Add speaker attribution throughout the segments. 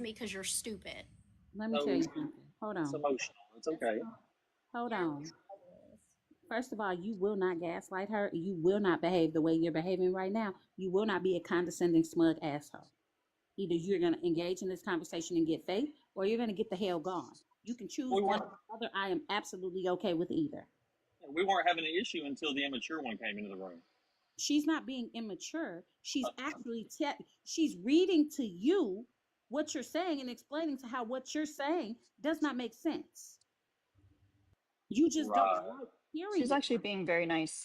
Speaker 1: me because you're stupid.
Speaker 2: Let me tell
Speaker 3: So
Speaker 2: you something. Hold
Speaker 3: it's
Speaker 2: on.
Speaker 3: emotional. It's okay.
Speaker 2: Hold on. First of all, you will not gaslight her. You will not behave the way you're behaving right now. You will not be a condescending, smug asshole. Either you're going to engage in this conversation and get faith, or you're going to get the hell gone. You can choose
Speaker 3: We
Speaker 2: one
Speaker 3: weren't
Speaker 2: or the other. I am absolutely okay with either.
Speaker 3: we weren't having an issue until the immature one came into the room.
Speaker 2: She's not being immature. She's
Speaker 3: Uh,
Speaker 2: actually she's reading to you what you're saying and explaining to how what you're saying does not make sense. You just don't
Speaker 3: right.
Speaker 2: like
Speaker 4: She's
Speaker 2: hearing it.
Speaker 4: actually being very nice.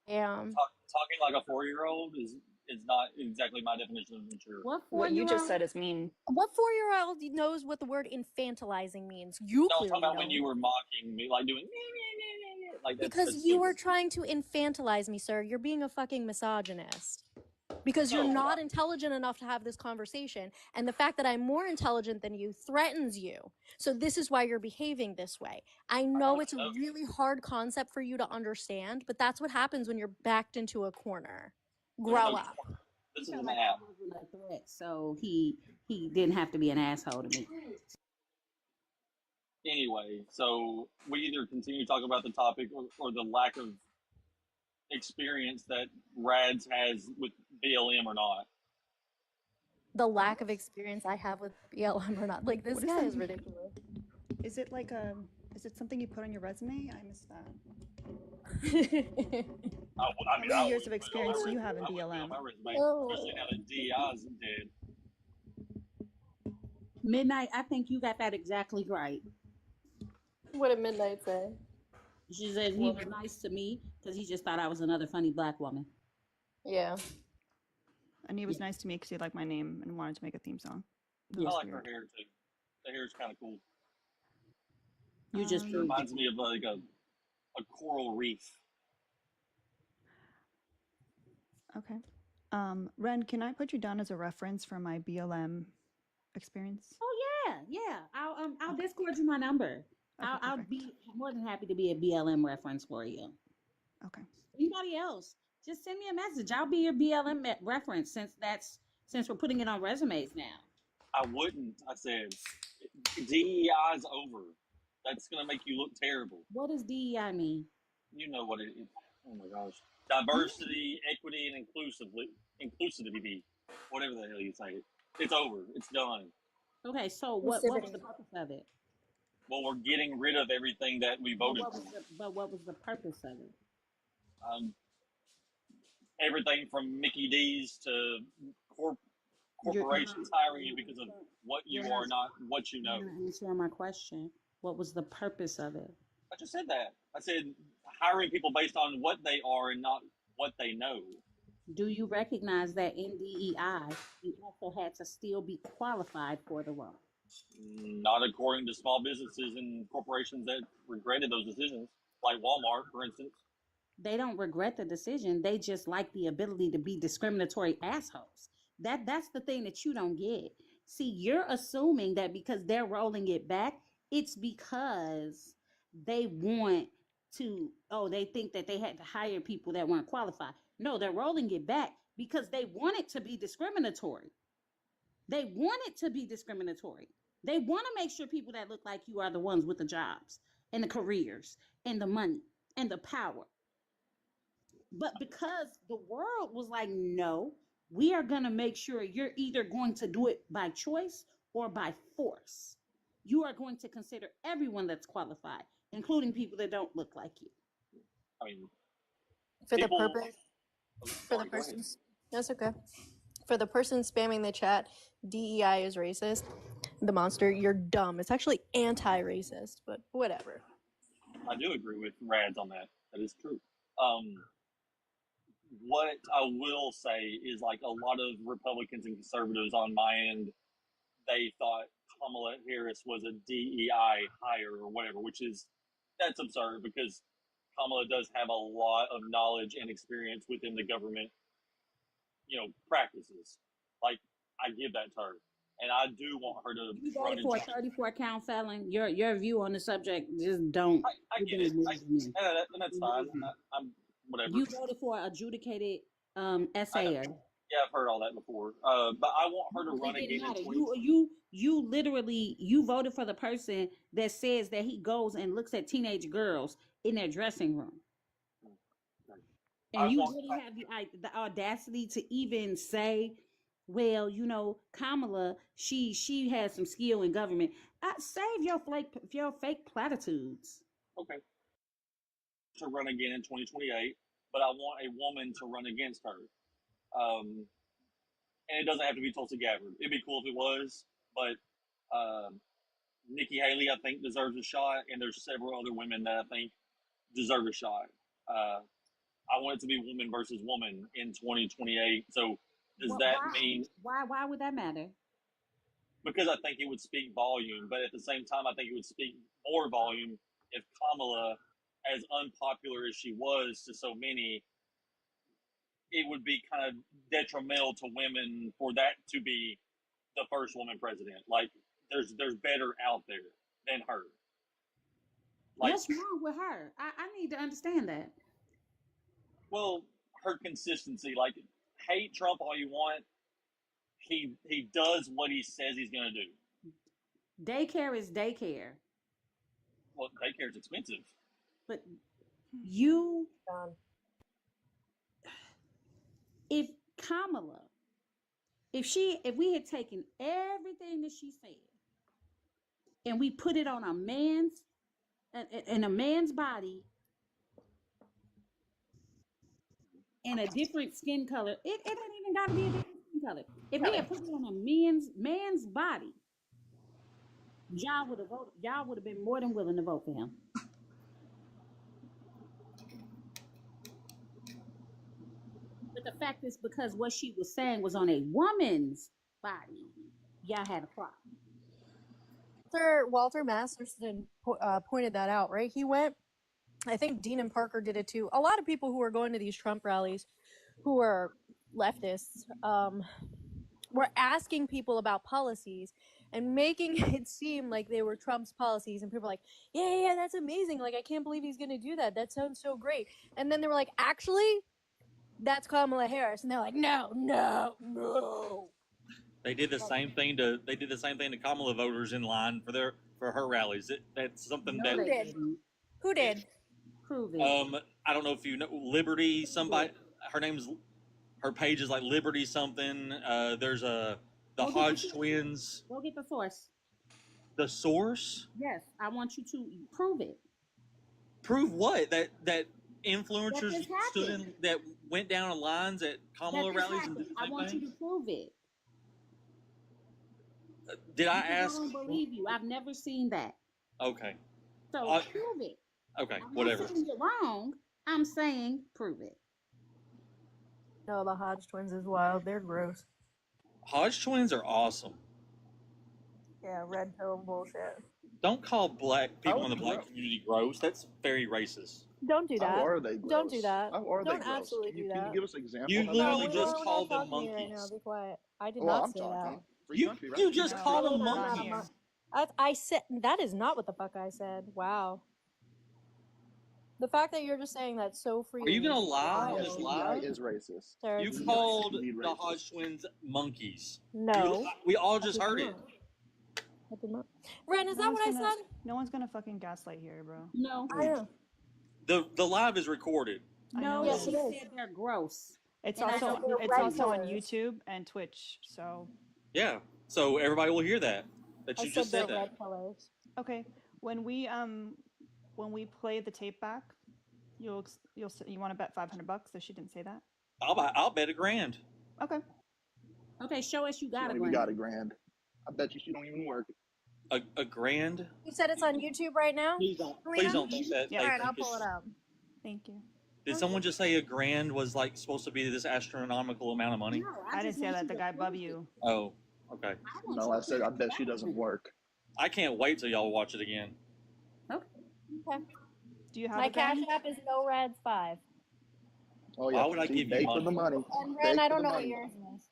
Speaker 1: Yeah.
Speaker 3: Talking like a 4 year old is not exactly my definition of mature.
Speaker 2: What four
Speaker 4: What you
Speaker 2: year
Speaker 4: just
Speaker 2: old?
Speaker 4: said is mean.
Speaker 1: What 4-year-old knows what the word infantilizing means? You
Speaker 3: No, I'm talking
Speaker 1: clearly
Speaker 3: about when you
Speaker 1: don't.
Speaker 3: were mocking me, like doing like
Speaker 1: Because
Speaker 3: that's
Speaker 1: you are
Speaker 3: stupid.
Speaker 1: trying to infantilize me, sir. You're being a fucking misogynist. Because you're
Speaker 3: No,
Speaker 1: not intelligent enough to have this conversation. And the fact that I'm more intelligent than you threatens you. So this is why you're behaving this way. I
Speaker 3: I
Speaker 1: know
Speaker 3: don't
Speaker 1: it's
Speaker 3: even
Speaker 1: a
Speaker 3: know you.
Speaker 1: really hard concept for you to understand, but that's what happens when you're backed into a corner.
Speaker 3: There's
Speaker 1: Grow
Speaker 3: no
Speaker 1: up.
Speaker 3: corner.
Speaker 2: He
Speaker 3: This is
Speaker 2: felt
Speaker 3: an
Speaker 2: like I
Speaker 3: app.
Speaker 2: wasn't a threat, so he didn't have to be an asshole to me.
Speaker 3: Anyway, so we either continue to talk about the topic or the lack of experience that Rads has with BLM or not.
Speaker 1: The lack of experience I have with BLM or not. Like, this
Speaker 4: What does
Speaker 1: guy
Speaker 4: that
Speaker 1: is
Speaker 4: mean?
Speaker 1: ridiculous.
Speaker 4: Is it like a? Is it something you put on your resume? I missed that.
Speaker 3: I
Speaker 4: How
Speaker 3: mean,
Speaker 4: many
Speaker 3: I
Speaker 4: years
Speaker 3: always
Speaker 4: of
Speaker 3: put it on my
Speaker 4: experience do you
Speaker 3: resume.
Speaker 4: have in
Speaker 3: I wouldn't put it on my
Speaker 4: BLM?
Speaker 3: resume, especially now
Speaker 1: Oh.
Speaker 3: that DEI is dead.
Speaker 2: Midnight, I think you got that exactly right.
Speaker 1: What did Midnight say?
Speaker 2: She said he was
Speaker 1: Woman.
Speaker 2: nice to me because he just thought I was another funny black woman.
Speaker 1: Yeah.
Speaker 4: And he was
Speaker 2: Yeah,
Speaker 4: nice to me because he liked my name and wanted to make a theme song. That
Speaker 3: I
Speaker 2: yeah.
Speaker 4: was
Speaker 3: like her
Speaker 4: weird.
Speaker 3: hair too. The hair is kind of cool.
Speaker 2: You just
Speaker 3: She
Speaker 4: Um,
Speaker 2: proved it.
Speaker 3: reminds me of like a coral reef.
Speaker 4: okay. Ren, can I put you down as a reference for my BLM experience?
Speaker 2: Oh yeah, yeah. I'll
Speaker 4: Okay.
Speaker 2: Discord you my number.
Speaker 4: Okay,
Speaker 2: I'll
Speaker 4: perfect.
Speaker 2: be more than happy to be a BLM reference for you.
Speaker 4: Okay.
Speaker 2: Anybody else, just send me a message. I'll be your BLM reference since we're putting it on resumes now.
Speaker 3: I wouldn't. I said DEI is over. That's gonna make you look terrible.
Speaker 2: What does DEI mean?
Speaker 3: You know what it is. Oh my gosh.
Speaker 2: You
Speaker 3: Diversity, equity, and inclusivity. Whatever the hell you say. It's over. It's done.
Speaker 2: okay? So what was the
Speaker 1: Inclusivity.
Speaker 2: purpose of it?
Speaker 3: Well, we're getting rid of everything that we voted for.
Speaker 2: What was the purpose of it?
Speaker 3: Um, Everything from Mickey D's to corp-
Speaker 2: You're not
Speaker 3: corporations hiring you because of what
Speaker 2: you're
Speaker 3: you
Speaker 2: not
Speaker 3: are, not what you
Speaker 2: you're
Speaker 3: know.
Speaker 2: not answering my question. What was the purpose of it?
Speaker 3: I just said that. I said hiring people based on what they are and not what they know.
Speaker 2: Do you recognize that in DEI you also had to still be qualified for the role?
Speaker 3: Not according to small businesses and corporations that regretted those decisions, like Walmart, for instance.
Speaker 2: They don't regret the decision. They just like the ability to be discriminatory assholes. That's the thing that you don't get. See, you're assuming that because they're rolling it back, it's because they want to, oh, they think that they had to hire people that weren't qualified. No, they're rolling it back because they want it to be discriminatory. They want it to be discriminatory. They want to make sure people that look like you are the ones with the jobs and the careers and the money and the power. But because the world was like, no, we are going to make sure you're either going to do it by choice or by force. You are going to consider everyone that's qualified, including people that don't look like you.
Speaker 3: I mean,
Speaker 1: For the
Speaker 3: people.
Speaker 1: purpose,
Speaker 3: Oh,
Speaker 1: for the
Speaker 3: sorry, go ahead.
Speaker 1: person, that's okay. For the person spamming the chat, DEI is racist. The monster, you're dumb. It's actually anti-racist, but whatever.
Speaker 3: I do agree with Rads on that. That is true. Um, what I will say is like a lot of Republicans and conservatives on my end, they thought Kamala Harris was a DEI hire or whatever, which is that's absurd because Kamala does have a lot of knowledge and experience within the government, practices. Like I give that to her, and I do want her to
Speaker 2: You
Speaker 3: run
Speaker 2: voted
Speaker 3: and
Speaker 2: for a
Speaker 3: change.
Speaker 2: 34 count felon. Your view on the subject just don't,
Speaker 3: I
Speaker 2: it
Speaker 3: get
Speaker 2: don't
Speaker 3: it,
Speaker 2: move me.
Speaker 3: and that's fine. I'm whatever.
Speaker 2: You voted for an adjudicated
Speaker 3: I know.
Speaker 2: SAer.
Speaker 3: Yeah, I've heard all that before. But I want her to run
Speaker 2: It didn't
Speaker 3: again in
Speaker 2: matter.
Speaker 3: 20.
Speaker 2: You literally you voted for the person that says that he goes and looks at teenage girls in their dressing room,
Speaker 3: I
Speaker 2: and you
Speaker 3: want.
Speaker 2: really have the audacity to even say, "Well, Kamala, she has some skill in government." Save your fake platitudes.
Speaker 3: Okay. To run again in 2028, but I want a woman to run against her. Um, and it doesn't have to be Tulsi Gabbard. It'd be cool if it was, but Nikki Haley, I think, deserves a shot, and there's several other women that I think deserve a shot. I want it to be woman versus woman in 2028. So does that mean?
Speaker 2: Why would that matter?
Speaker 3: Because I think it would speak volume, but at the same time, I think it would speak more volume if Kamala, as unpopular as she was to so many, it would be kind of detrimental to women for that to be the first woman president. Like, there's better out there than her. Like,
Speaker 2: What's wrong with her? I need to understand that.
Speaker 3: well, her consistency. Like, hate Trump all you want. He does what he says he's going to do.
Speaker 2: Daycare is daycare.
Speaker 3: Well, daycare is expensive.
Speaker 2: But you, if Kamala, if we had taken everything that she said and we put it on a man's body and a different skin color, it ain't even got to be a different skin color. If we had put it on a man's body, y'all would have voted. Y'all would have been more than willing to vote for him. But the fact is, because what she was saying was on a woman's body, y'all had a problem.
Speaker 1: Walter Masterson pointed that out, right? He went, I think Dean and Parker did it too. A lot of people who are going to these Trump rallies, who are leftists, were asking people about policies and making it seem like they were Trump's policies. And people were like, yeah, that's amazing. Like, I can't believe he's going to do that. That sounds so great. And then they were like, actually, that's Kamala Harris. And they're like, no.
Speaker 3: They did the same thing to Kamala voters in line for her rallies. That's something
Speaker 2: No,
Speaker 3: that
Speaker 1: Who did? Who did?
Speaker 2: Prove it.
Speaker 3: I don't know if you know Liberty. Somebody, her page is like Liberty something. There's the Hodge twins.
Speaker 2: Go get the source.
Speaker 3: The source?
Speaker 2: Yes, I want you to prove it.
Speaker 3: Prove what? That influencers that went down on lines at Kamala rallies and did the same
Speaker 2: I want you to prove it.
Speaker 3: Did I ask?
Speaker 2: I don't believe you. I've never seen that.
Speaker 3: Okay.
Speaker 2: So prove it.
Speaker 3: Okay,
Speaker 2: I'm
Speaker 3: whatever.
Speaker 2: not saying you're wrong. I'm saying prove it.
Speaker 1: No, the Hodge twins is wild. They're gross.
Speaker 3: Hodge twins are awesome.
Speaker 1: Yeah, red pill bullshit.
Speaker 3: Don't call black people in the black community gross. That's very racist.
Speaker 1: Don't do that.
Speaker 5: How are they gross?
Speaker 1: Don't do that.
Speaker 5: How are
Speaker 1: Don't
Speaker 5: they gross?
Speaker 1: absolutely do that.
Speaker 5: Can you give us examples?
Speaker 3: You literally just
Speaker 1: we're
Speaker 3: called
Speaker 1: not
Speaker 3: them
Speaker 1: talking
Speaker 3: monkeys.
Speaker 1: right now. Be quiet. I did
Speaker 5: Well,
Speaker 1: not
Speaker 5: I'm
Speaker 1: say
Speaker 5: talking.
Speaker 1: that.
Speaker 5: Free country, right?
Speaker 3: You just
Speaker 4: No,
Speaker 3: called them
Speaker 4: we're not
Speaker 3: monkeys.
Speaker 4: here.
Speaker 1: I said that is not what the fuck I said. Wow. The fact that you're just saying that so freely.
Speaker 3: Are you gonna lie on
Speaker 5: Yeah,
Speaker 3: this
Speaker 5: CBI
Speaker 3: live?
Speaker 5: is racist.
Speaker 1: Sarah,
Speaker 3: You
Speaker 1: it's-
Speaker 3: called
Speaker 5: Indeed
Speaker 3: the
Speaker 5: racist.
Speaker 3: Hodge twins monkeys.
Speaker 1: No.
Speaker 3: We all just heard it.
Speaker 1: I did not. Ren, is that what I said?
Speaker 4: No one's gonna fucking gaslight here, bro.
Speaker 2: No.
Speaker 1: I know.
Speaker 3: The live is recorded.
Speaker 2: No,
Speaker 1: Yes,
Speaker 2: she
Speaker 1: it is.
Speaker 2: said they're gross.
Speaker 4: It's
Speaker 2: And I
Speaker 4: also
Speaker 2: don't-
Speaker 1: they're
Speaker 4: it's also on
Speaker 1: regulars.
Speaker 4: YouTube and Twitch. So
Speaker 3: Yeah. So everybody will hear that
Speaker 1: I
Speaker 3: you
Speaker 1: said
Speaker 3: just
Speaker 1: they're
Speaker 3: said that.
Speaker 1: red colors.
Speaker 4: okay, when we play the tape back, you want to bet $500 that she didn't say that?
Speaker 3: I'll bet $1,000.
Speaker 4: Okay.
Speaker 2: Okay, show us you
Speaker 5: She
Speaker 2: got
Speaker 5: don't
Speaker 2: a
Speaker 5: even
Speaker 2: grand.
Speaker 5: got a grand. I bet you she don't even work.
Speaker 3: $1,000?
Speaker 1: You said it's on YouTube right now?
Speaker 3: Please don't think that.
Speaker 4: Yeah.
Speaker 3: they
Speaker 1: Alright, I'll
Speaker 3: think
Speaker 1: pull it
Speaker 3: it's-
Speaker 1: up.
Speaker 4: Thank you.
Speaker 3: Did someone just say $1,000 was like supposed to be this astronomical amount of money?
Speaker 2: No,
Speaker 4: I didn't
Speaker 2: just
Speaker 4: say
Speaker 2: want
Speaker 4: that.
Speaker 2: you
Speaker 4: The
Speaker 2: to
Speaker 4: guy
Speaker 2: prove
Speaker 4: above
Speaker 2: it.
Speaker 4: you.
Speaker 3: Oh, okay.
Speaker 2: want
Speaker 5: No,
Speaker 2: you
Speaker 5: I
Speaker 2: to
Speaker 5: said
Speaker 2: prove
Speaker 5: I
Speaker 2: it.
Speaker 5: bet she doesn't work.
Speaker 3: I can't wait till y'all watch it again.
Speaker 1: Okay.
Speaker 4: Do you have
Speaker 1: My
Speaker 4: a
Speaker 1: cash
Speaker 4: grand?
Speaker 1: app is no reds 5.
Speaker 5: Oh yeah,
Speaker 3: Why would I
Speaker 5: see,
Speaker 3: give you
Speaker 5: beg
Speaker 3: money?
Speaker 5: for the money.
Speaker 1: And
Speaker 5: Beg
Speaker 1: Ren, I
Speaker 5: for
Speaker 1: don't
Speaker 5: the
Speaker 1: know what
Speaker 5: money.
Speaker 1: yours is.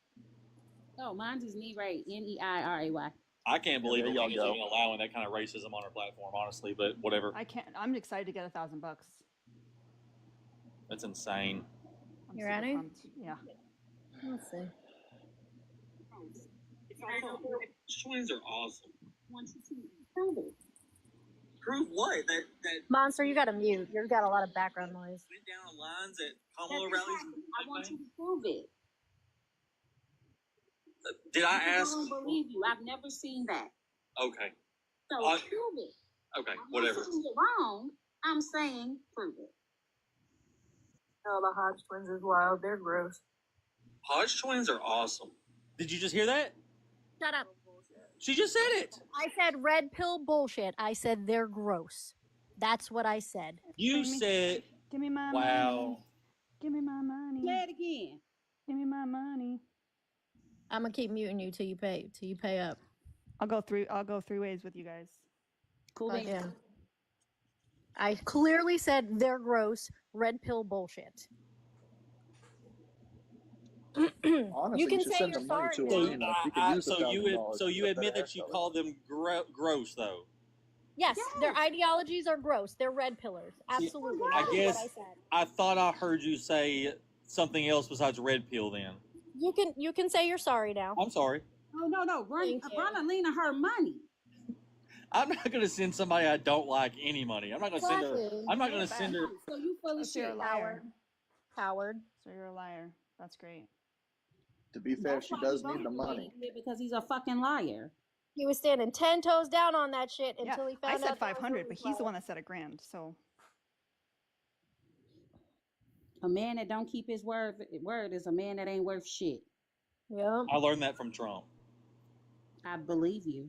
Speaker 2: Oh, mine's is Neiray, Neiray.
Speaker 3: I can't believe
Speaker 5: there
Speaker 3: it
Speaker 5: y'all
Speaker 3: is
Speaker 5: go.
Speaker 3: even allowing that kind of racism on our platform, honestly, but whatever.
Speaker 4: I can't. I'm excited to get $1,000.
Speaker 3: That's insane.
Speaker 4: I'm
Speaker 1: You
Speaker 4: super
Speaker 1: ready?
Speaker 4: pumped. Yeah.
Speaker 1: Let's see.
Speaker 3: Twins are awesome. Prove what? That
Speaker 1: Monster, you gotta mute. You've got a lot of background noise.
Speaker 3: went down on lines at Kamala rallies.
Speaker 2: I want you to prove it.
Speaker 3: Did I ask?
Speaker 2: I don't believe you. I've never seen that.
Speaker 3: Okay.
Speaker 2: So
Speaker 3: I-
Speaker 2: prove it.
Speaker 3: Okay.
Speaker 2: I'm
Speaker 3: Whatever.
Speaker 2: not saying you're wrong. I'm saying prove it.
Speaker 1: Oh, the Hodge twins is wild. They're gross.
Speaker 3: Hodge twins are awesome.
Speaker 6: Did you just hear that?
Speaker 1: Shut up.
Speaker 6: She just said it.
Speaker 1: I said red pill bullshit. I said they're gross. That's what I said.
Speaker 6: You
Speaker 4: Amy,
Speaker 6: said,
Speaker 4: Give me my
Speaker 6: wow.
Speaker 4: money. Give me my money.
Speaker 2: Say it again.
Speaker 4: Give me my money.
Speaker 1: I'm gonna keep muting you till you pay up.
Speaker 4: I'll go three ways with you guys.
Speaker 2: Cool. beans.
Speaker 1: Again. I clearly said they're gross. Red pill bullshit.
Speaker 5: Honestly,
Speaker 1: You can
Speaker 5: should
Speaker 1: say
Speaker 5: send
Speaker 1: you're
Speaker 5: some money
Speaker 1: sorry
Speaker 5: to
Speaker 1: now.
Speaker 5: Alina. She could use the
Speaker 6: So
Speaker 5: $1,000
Speaker 6: you
Speaker 5: for
Speaker 6: admit
Speaker 5: the
Speaker 6: that you
Speaker 5: haircut.
Speaker 6: call them gross though.
Speaker 1: Yes, their
Speaker 2: Yes.
Speaker 1: ideologies are gross. They're red pillars. Absolutely.
Speaker 6: I
Speaker 1: That's
Speaker 6: guess
Speaker 1: what I said.
Speaker 6: I thought I heard you say something else besides red pill. Then
Speaker 1: You can say you're sorry now.
Speaker 6: I'm sorry.
Speaker 2: No. Run
Speaker 1: Thank you.
Speaker 2: Alina her money.
Speaker 6: I'm not going to send somebody I don't like any money. I'm not going to send her.
Speaker 1: Exactly.
Speaker 6: I'm not going to send her.
Speaker 2: So you full of
Speaker 4: So you're a
Speaker 2: shit.
Speaker 4: liar.
Speaker 1: Coward.
Speaker 4: So you're a liar. That's great.
Speaker 5: To be fair,
Speaker 2: That's
Speaker 5: she
Speaker 2: why
Speaker 5: does
Speaker 2: he
Speaker 5: need the
Speaker 2: voted the way
Speaker 5: money.
Speaker 2: he did, because he's a fucking liar.
Speaker 1: He was standing 10 toes down on that shit
Speaker 4: Yeah,
Speaker 1: until he
Speaker 4: I
Speaker 1: found
Speaker 4: said
Speaker 1: out. that was
Speaker 4: 500,
Speaker 1: what
Speaker 4: but
Speaker 1: he
Speaker 4: he's the
Speaker 1: was.
Speaker 4: one that said $1,000. So
Speaker 2: A man that don't keep his word is a man that ain't worth shit.
Speaker 1: Yeah.
Speaker 6: I learned that from Trump.
Speaker 2: I believe you.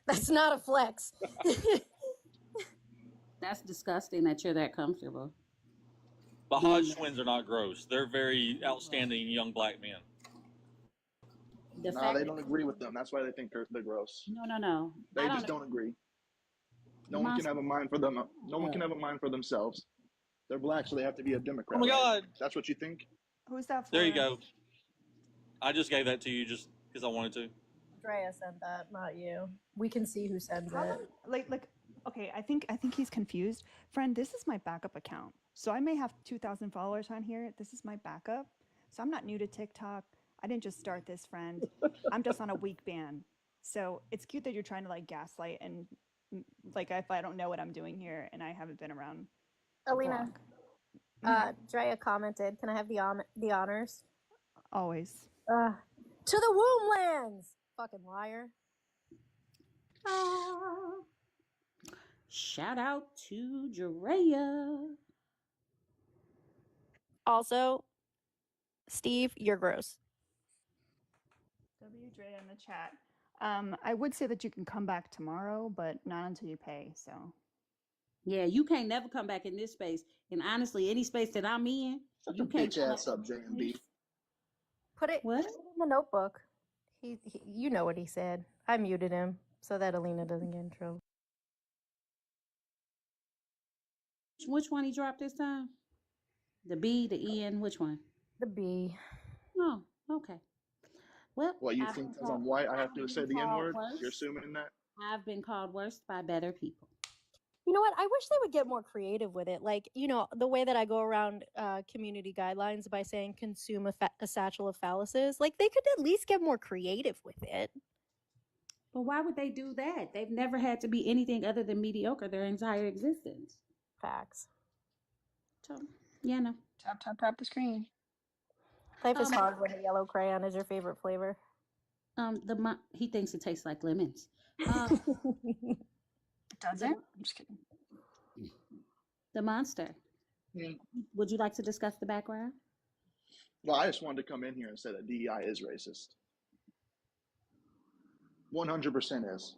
Speaker 1: That's not a flex.
Speaker 2: That's disgusting that you're that comfortable.
Speaker 6: The Hodge twins are not gross. They're very outstanding young black men.
Speaker 2: The
Speaker 5: No,
Speaker 2: fact
Speaker 5: they
Speaker 2: that-
Speaker 5: don't agree with them. That's why they think they're gross.
Speaker 2: No.
Speaker 5: They just don't agree. No one can have a mind for them. No one can have a mind for themselves. They're black, so they have to be a Democrat.
Speaker 6: Oh my
Speaker 5: right?
Speaker 6: God.
Speaker 5: That's what you think?
Speaker 4: who's that for?
Speaker 6: There you go. I just gave that to you just because I wanted to.
Speaker 1: Drea sent that, not you. We can see who sends
Speaker 4: How
Speaker 1: it.
Speaker 4: long- like okay, I think he's confused. Friend, this is my backup account. So I may have 2,000 followers on here. This is my backup. So I'm not new to TikTok. I didn't just start this, friend. I'm just on a week ban. So it's cute that you're trying to like gaslight and like if I don't know what I'm doing here and I haven't been around.
Speaker 1: Alina,
Speaker 4: long.
Speaker 1: Drea commented, can I have the honors?
Speaker 4: Always.
Speaker 1: To the womb lands! Fucking liar.
Speaker 2: Shout out to Drea.
Speaker 1: Also, Steve, you're gross.
Speaker 4: W Dre in the chat. I would say that you can come back tomorrow, but not until you pay. So
Speaker 2: Yeah, you can't never come back in this space. And honestly, any space that I'm in,
Speaker 5: Shut
Speaker 2: you
Speaker 5: your
Speaker 2: can't
Speaker 5: bitch
Speaker 2: come
Speaker 5: ass up, J&B.
Speaker 1: Put it
Speaker 2: What?
Speaker 1: in the notebook. He, you know what he said. I muted him so that Alina doesn't get in trouble.
Speaker 2: Which one he dropped this time? The B, the N, which one?
Speaker 1: The B.
Speaker 2: Oh, okay. Well,
Speaker 5: What, you
Speaker 2: I've
Speaker 5: think
Speaker 2: been
Speaker 5: because
Speaker 2: called-
Speaker 5: I'm white, I have
Speaker 2: I've
Speaker 5: to
Speaker 2: been
Speaker 5: say the
Speaker 2: called
Speaker 5: N-word?
Speaker 2: worse.
Speaker 5: You're assuming that?
Speaker 2: I've been called worse by better people.
Speaker 1: You know what? I wish they would get more creative with it. Like, you know, the way that I go around community guidelines by saying consume a satchel of phalluses. Like, they could at least get more creative with it.
Speaker 2: But why would they do that? They've never had to be anything other than mediocre their entire existence.
Speaker 1: Facts.
Speaker 2: So, yeah, no.
Speaker 4: tap the screen.
Speaker 1: Life is
Speaker 2: Um,
Speaker 1: hard when the yellow crayon is your favorite flavor.
Speaker 2: He thinks it tastes like lemons.
Speaker 4: Does it? I'm just kidding.
Speaker 2: The monster.
Speaker 5: Hmm.
Speaker 2: Would you like to discuss the background?
Speaker 5: Well, I just wanted to come in here and say that DEI is racist. 100% is.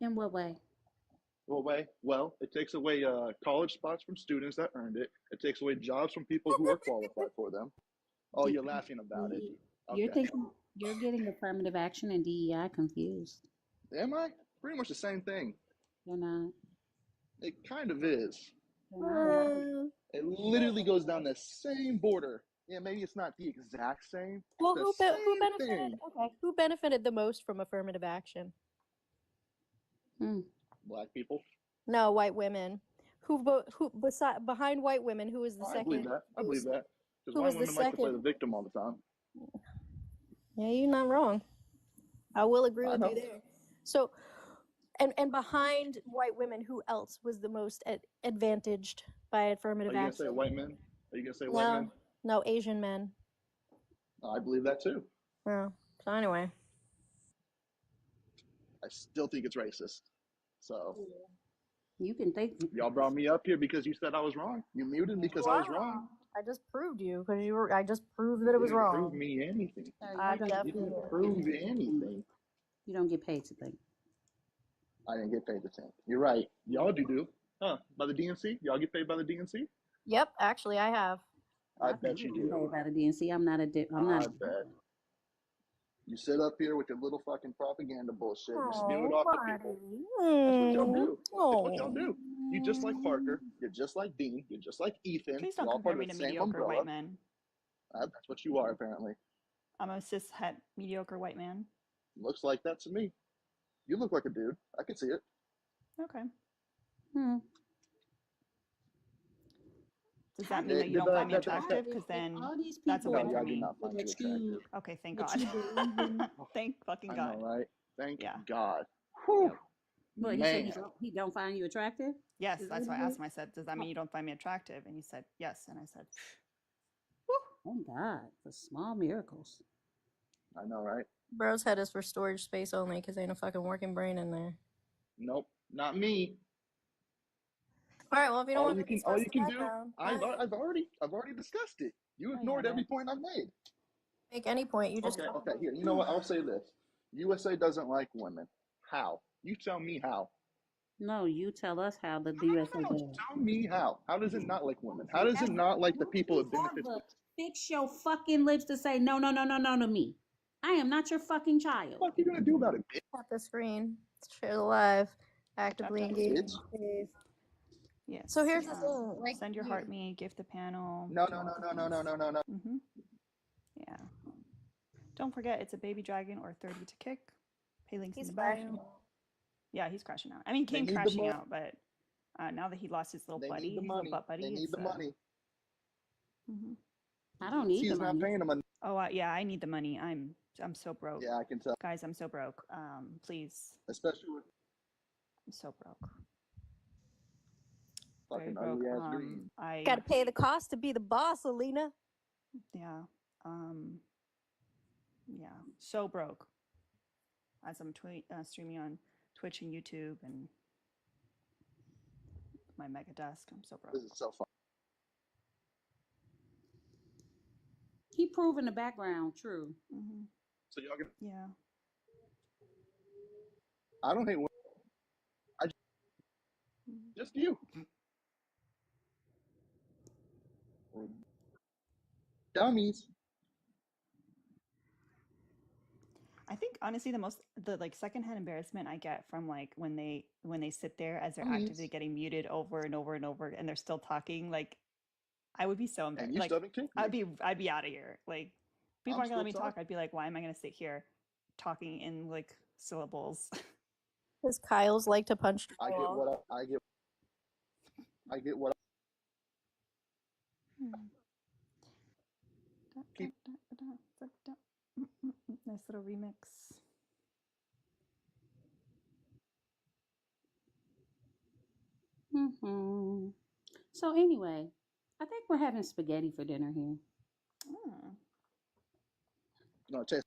Speaker 2: In what way?
Speaker 5: What way? Well, it takes away college spots from students that earned it. It takes away jobs from people who are qualified for them. Oh, you're laughing about it.
Speaker 2: You're
Speaker 5: Okay.
Speaker 2: thinking you're getting affirmative action and DEI confused.
Speaker 5: Am I? Pretty much the same thing.
Speaker 2: You're not.
Speaker 5: It kind of is.
Speaker 2: You're not.
Speaker 5: It literally goes down the same border. Yeah, maybe it's not the exact same.
Speaker 1: Well,
Speaker 5: the
Speaker 1: who
Speaker 5: same
Speaker 1: benefited?
Speaker 5: thing.
Speaker 1: Okay, who benefited the most from affirmative action?
Speaker 5: Black people.
Speaker 1: No, white women. Behind white women? Who was the
Speaker 5: I
Speaker 1: second?
Speaker 5: believe that. I believe that. Because
Speaker 1: Who
Speaker 5: white
Speaker 1: was the
Speaker 5: women like to play the
Speaker 1: second?
Speaker 5: victim all the time.
Speaker 1: Yeah, you're not wrong. I will agree
Speaker 5: I
Speaker 1: with
Speaker 5: know.
Speaker 1: you there. So, and behind white women, who else was the most advantaged by
Speaker 5: Are
Speaker 1: affirmative
Speaker 5: you gonna say
Speaker 1: action?
Speaker 5: white men? Are you gonna say white men?
Speaker 1: No, Asian men.
Speaker 5: I believe that too.
Speaker 1: Well, so anyway.
Speaker 5: I still think it's racist. So
Speaker 2: You can think.
Speaker 5: y'all brought me up here because you said I was wrong. You muted me because I was wrong.
Speaker 1: I just proved you because you were. I just proved that it was
Speaker 5: You didn't
Speaker 1: wrong.
Speaker 5: prove me anything.
Speaker 1: I
Speaker 2: You don't,
Speaker 5: You
Speaker 1: definitely
Speaker 5: didn't prove anything.
Speaker 2: you don't get paid to think.
Speaker 5: I didn't get paid to think. You're right. Y'all do. Huh? By the DNC? Y'all get paid by the DNC?
Speaker 1: Yep, actually, I have.
Speaker 5: I bet you do.
Speaker 2: Paid by the DNC. I'm not a. I'm
Speaker 5: I
Speaker 2: not.
Speaker 5: bet. You sit up here with your little fucking propaganda bullshit. You spew it off to people. That's what y'all do. That's what y'all do. You just like Parker. You're just like Dean. You're just like Ethan.
Speaker 4: Please don't
Speaker 5: You're all
Speaker 4: compare
Speaker 5: part
Speaker 4: me
Speaker 5: of
Speaker 4: to
Speaker 5: the same
Speaker 4: mediocre
Speaker 5: umbrella.
Speaker 4: white men.
Speaker 5: That's what you are, apparently.
Speaker 4: I'm a cis-het mediocre white man.
Speaker 5: Looks like that to me. You look like a dude. I can see it.
Speaker 4: Okay. Does that mean that you don't find me attractive? Because then
Speaker 2: all these
Speaker 4: that's a
Speaker 2: people
Speaker 4: win
Speaker 5: No,
Speaker 4: for
Speaker 5: y'all do
Speaker 4: me.
Speaker 5: not find me attractive.
Speaker 4: Okay, thank
Speaker 2: that
Speaker 4: God.
Speaker 2: you believe in.
Speaker 4: Thank fucking
Speaker 5: I
Speaker 4: God.
Speaker 5: know, right? Thank
Speaker 4: Yeah.
Speaker 5: God. Whew.
Speaker 2: Well, he
Speaker 5: Man.
Speaker 2: said he don't find you attractive.
Speaker 4: Yes,
Speaker 2: Is
Speaker 4: that's
Speaker 2: that
Speaker 4: why I
Speaker 2: what
Speaker 4: asked him. I said, does that mean you don't find me attractive? And he said, yes. And I said,
Speaker 2: Thank God for small miracles.
Speaker 5: I know, right?
Speaker 1: Bro's head is for storage space only because ain't a fucking working brain in there.
Speaker 5: Nope, not me.
Speaker 1: All right, well, if you don't
Speaker 5: All
Speaker 1: want
Speaker 5: you
Speaker 1: to
Speaker 5: can,
Speaker 1: discuss
Speaker 5: all you can
Speaker 1: the
Speaker 5: do.
Speaker 1: background,
Speaker 5: I've already discussed it. You ignored every point I've made.
Speaker 1: make any point. You just
Speaker 5: Okay. Here, you know what? I'll say this: USA doesn't like women. How? You tell me how.
Speaker 2: No, you tell us how the USA does.
Speaker 5: Tell me how. How does it not like women? How does it not like the people it benefits?
Speaker 2: Fix your fucking lips to say no to me. I am not your fucking child.
Speaker 5: What are you gonna do about it, bitch?
Speaker 1: tap the screen. Share the live. Actively engage.
Speaker 4: yes.
Speaker 1: So here's the thing. Like,
Speaker 4: send your heart me, gift the panel.
Speaker 5: No.
Speaker 4: Mm-hmm. Yeah. Don't forget, it's a baby dragon or 30 to kick. Pay links in the bio. Yeah, he's crashing out. I mean, came crashing out, but now that he lost his little buddy, his little butt buddy,
Speaker 5: they need the money.
Speaker 4: Mm-hmm.
Speaker 2: I don't need the money.
Speaker 5: He's not paying them enough.
Speaker 4: Oh, yeah, I need the money. I'm so broke.
Speaker 5: Yeah, I can tell.
Speaker 4: Guys, I'm so broke. Please.
Speaker 5: Especially with
Speaker 4: I'm so broke.
Speaker 5: fucking
Speaker 4: Very broke.
Speaker 5: ugly ass greed.
Speaker 4: I
Speaker 1: gotta pay the cost to be the boss, Alina.
Speaker 4: Yeah. Yeah. So broke. As I'm streaming on Twitch and YouTube and my mega desk, I'm so broke.
Speaker 5: This is so fun.
Speaker 2: He proved in the background true.
Speaker 4: Mm-hmm.
Speaker 5: So y'all can.
Speaker 4: Yeah.
Speaker 5: I don't hate women. Just you. Dummies.
Speaker 4: I think honestly the like secondhand embarrassment I get from like when they sit there as they're actively getting muted over and over and over and they're still talking, like I would be so embarrassed. Like I'd be out of here. Like people aren't gonna let me talk. I'd be like, why am I gonna sit here talking in like syllables?
Speaker 1: Because Kyle's like to punch.
Speaker 5: I get what I get what.
Speaker 4: Nice little remix.
Speaker 2: Mm-hmm. So anyway, I think we're having spaghetti for dinner here.
Speaker 5: No, taste.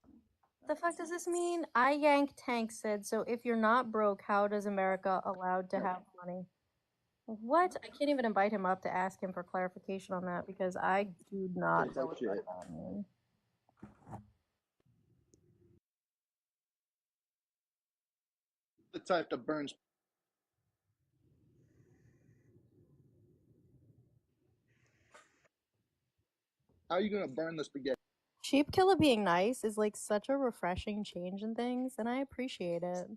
Speaker 1: The fuck does this mean? I Yank Tank said, so if you're not broke, how does America allowed to have money? What? I can't even invite him up to ask him for clarification on that because I do not know what that means.
Speaker 5: The type that burns. How are you gonna burn the spaghetti?
Speaker 1: Sheep Killer being nice is like such a refreshing change in things, and I appreciate it.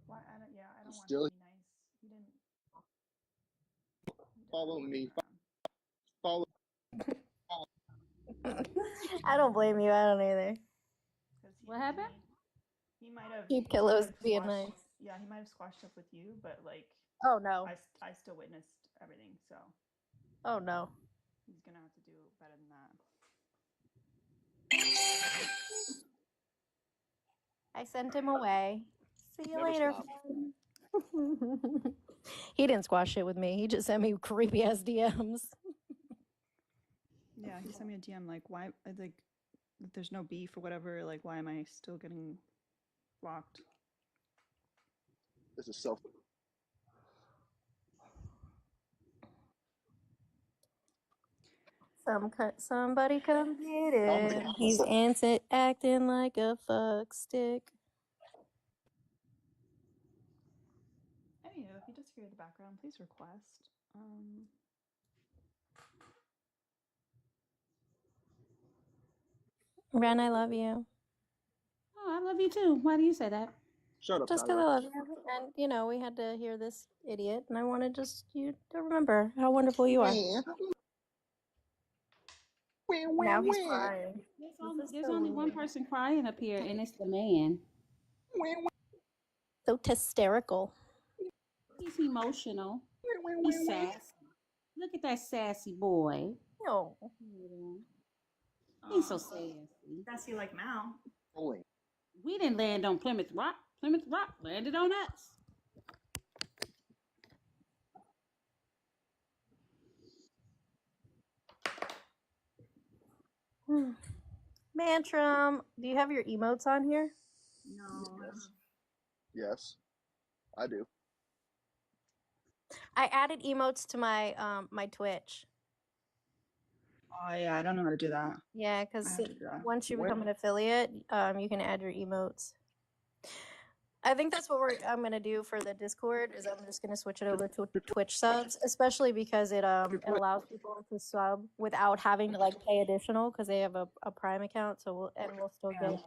Speaker 4: I don't want
Speaker 5: Still
Speaker 4: to be nice. He didn't
Speaker 5: follow me. Follow.
Speaker 1: I don't blame you. I don't either.
Speaker 2: What happened?
Speaker 4: He might have.
Speaker 1: Sheep Killer was being nice.
Speaker 4: Yeah, he might have squashed up with you, but like
Speaker 1: Oh no.
Speaker 4: I still witnessed everything, so
Speaker 1: Oh no.
Speaker 4: he's gonna have to do better than that.
Speaker 1: I sent him away. See you
Speaker 5: Never
Speaker 1: later.
Speaker 5: stop.
Speaker 1: He didn't squash shit with me. He just sent me creepy ass DMs.
Speaker 4: Yeah, he sent me a DM like, why, like, there's no beef or whatever. Like, why am I still getting blocked?
Speaker 5: This is self.
Speaker 1: Somebody come get
Speaker 5: Comedy.
Speaker 1: it. He's acting like a fuck stick.
Speaker 4: Anywho, if you just hear the background, please request.
Speaker 1: Ren, I love you.
Speaker 2: Oh, I love you too. Why do you say that?
Speaker 5: Shut up,
Speaker 1: Just because I
Speaker 5: Tyler.
Speaker 1: love you. And, you know, we had to hear this idiot, and I wanted just you to remember how wonderful you are. Now he's crying.
Speaker 2: There's only one person crying up here, and it's the man.
Speaker 1: So hysterical.
Speaker 2: He's emotional. He's sassy. Look at that sassy boy.
Speaker 1: No.
Speaker 2: He's so sassy.
Speaker 4: Sassy like Mal.
Speaker 5: Rolling.
Speaker 2: We didn't land on Plymouth Rock. Plymouth Rock landed on us.
Speaker 1: Mantram, do you have your emotes on here?
Speaker 4: No.
Speaker 5: Yes. Yes, I do.
Speaker 1: I added emotes to my my Twitch.
Speaker 4: Oh yeah, I don't know how to do that.
Speaker 1: Yeah,
Speaker 4: I
Speaker 1: because
Speaker 4: have to do that.
Speaker 1: once you
Speaker 5: When-
Speaker 1: become an affiliate, you can add your emotes. I think that's what I'm gonna do for the Discord. Is I'm just gonna switch it over to Twitch subs, especially because it allows people to sub without having to like pay additional because they have a Prime account. So we'll still
Speaker 4: Yeah.
Speaker 1: get.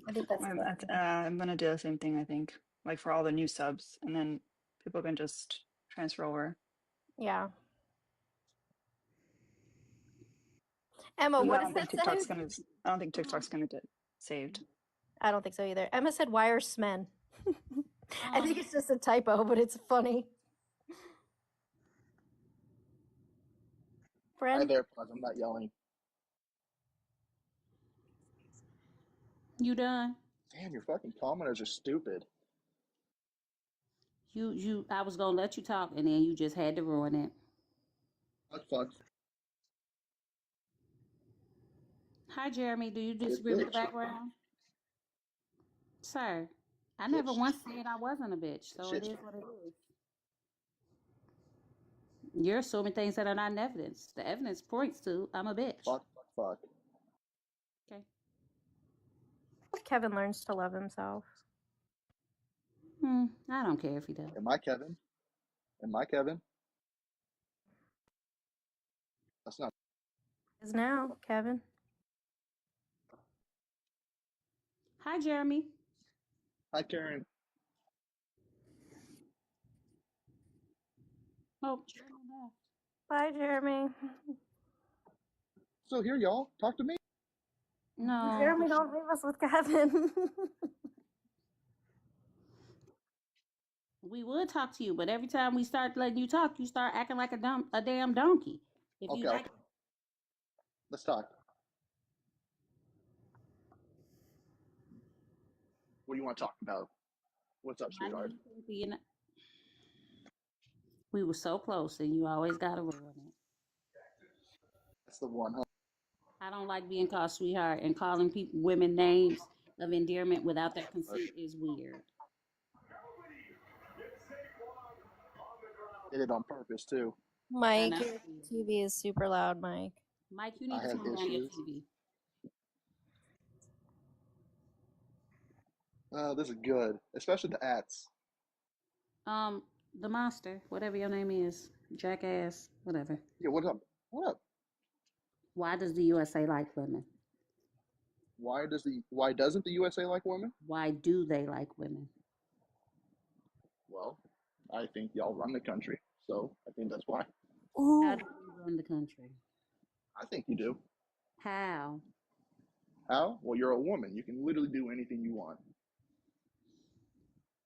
Speaker 1: I think that's the best.
Speaker 4: I'm gonna do the same thing. I think, like for all the new subs, and then people can just transfer over.
Speaker 1: Yeah. Emma,
Speaker 4: I
Speaker 1: what
Speaker 4: don't
Speaker 1: does
Speaker 4: think
Speaker 1: that
Speaker 4: TikTok's
Speaker 1: say?
Speaker 4: gonna. I don't think TikTok's gonna get saved.
Speaker 1: I don't think so either. Emma said, "Why are Smen?" I think
Speaker 2: Um,
Speaker 1: it's just a typo, but it's funny.
Speaker 5: I
Speaker 1: Friend,
Speaker 5: have AirPods. I'm not yelling.
Speaker 2: you done?
Speaker 5: Damn, your fucking commenters are stupid.
Speaker 2: I was gonna let you talk, and then you just had to ruin it.
Speaker 5: Fuck.
Speaker 2: Hi, Jeremy. Do you
Speaker 5: Good
Speaker 2: disagree with the
Speaker 5: bitch.
Speaker 2: background, sir? I never
Speaker 5: Bitch.
Speaker 2: once said I wasn't a bitch, so it
Speaker 5: Shit.
Speaker 2: is what it is. You're assuming things that are not in evidence. The evidence points to I'm a bitch.
Speaker 5: Fuck. Fuck.
Speaker 2: Okay.
Speaker 1: Kevin learns to love himself.
Speaker 2: I don't care if he does.
Speaker 5: Am I Kevin? Am I Kevin? That's not.
Speaker 1: Is now Kevin.
Speaker 2: Hi, Jeremy.
Speaker 5: Hi, Karen.
Speaker 2: Oh, Jeremy left.
Speaker 1: Bye, Jeremy.
Speaker 5: So here, y'all. Talk to me.
Speaker 2: No,
Speaker 1: Jeremy, don't leave us with Kevin.
Speaker 2: we would talk to you, but every time we start letting you talk, you start acting like a damn donkey. If you
Speaker 5: Okay. Let's talk. What do you want to talk about? What's up, sweetheart?
Speaker 2: We were so close, and you always got to ruin it.
Speaker 5: That's the one, huh?
Speaker 2: I don't like being called sweetheart, and calling women names of endearment without their consent is weird.
Speaker 5: Did it on purpose too.
Speaker 1: Mike, your TV is super loud, Mike.
Speaker 2: Mike, you need
Speaker 5: I
Speaker 2: to
Speaker 5: have
Speaker 2: turn down your
Speaker 5: issues.
Speaker 2: TV.
Speaker 5: Oh, this is good, especially the ads.
Speaker 2: The monster, whatever your name is, jackass, whatever.
Speaker 5: Yeah, what up? What up?
Speaker 2: Why does the USA like women?
Speaker 5: Why doesn't the USA like women?
Speaker 2: Why do they like women?
Speaker 5: Well, I think y'all run the country, so I think that's why.
Speaker 2: How do we run the country?
Speaker 5: I think you do.
Speaker 2: How?
Speaker 5: How? Well, you're a woman. You can literally do anything you want.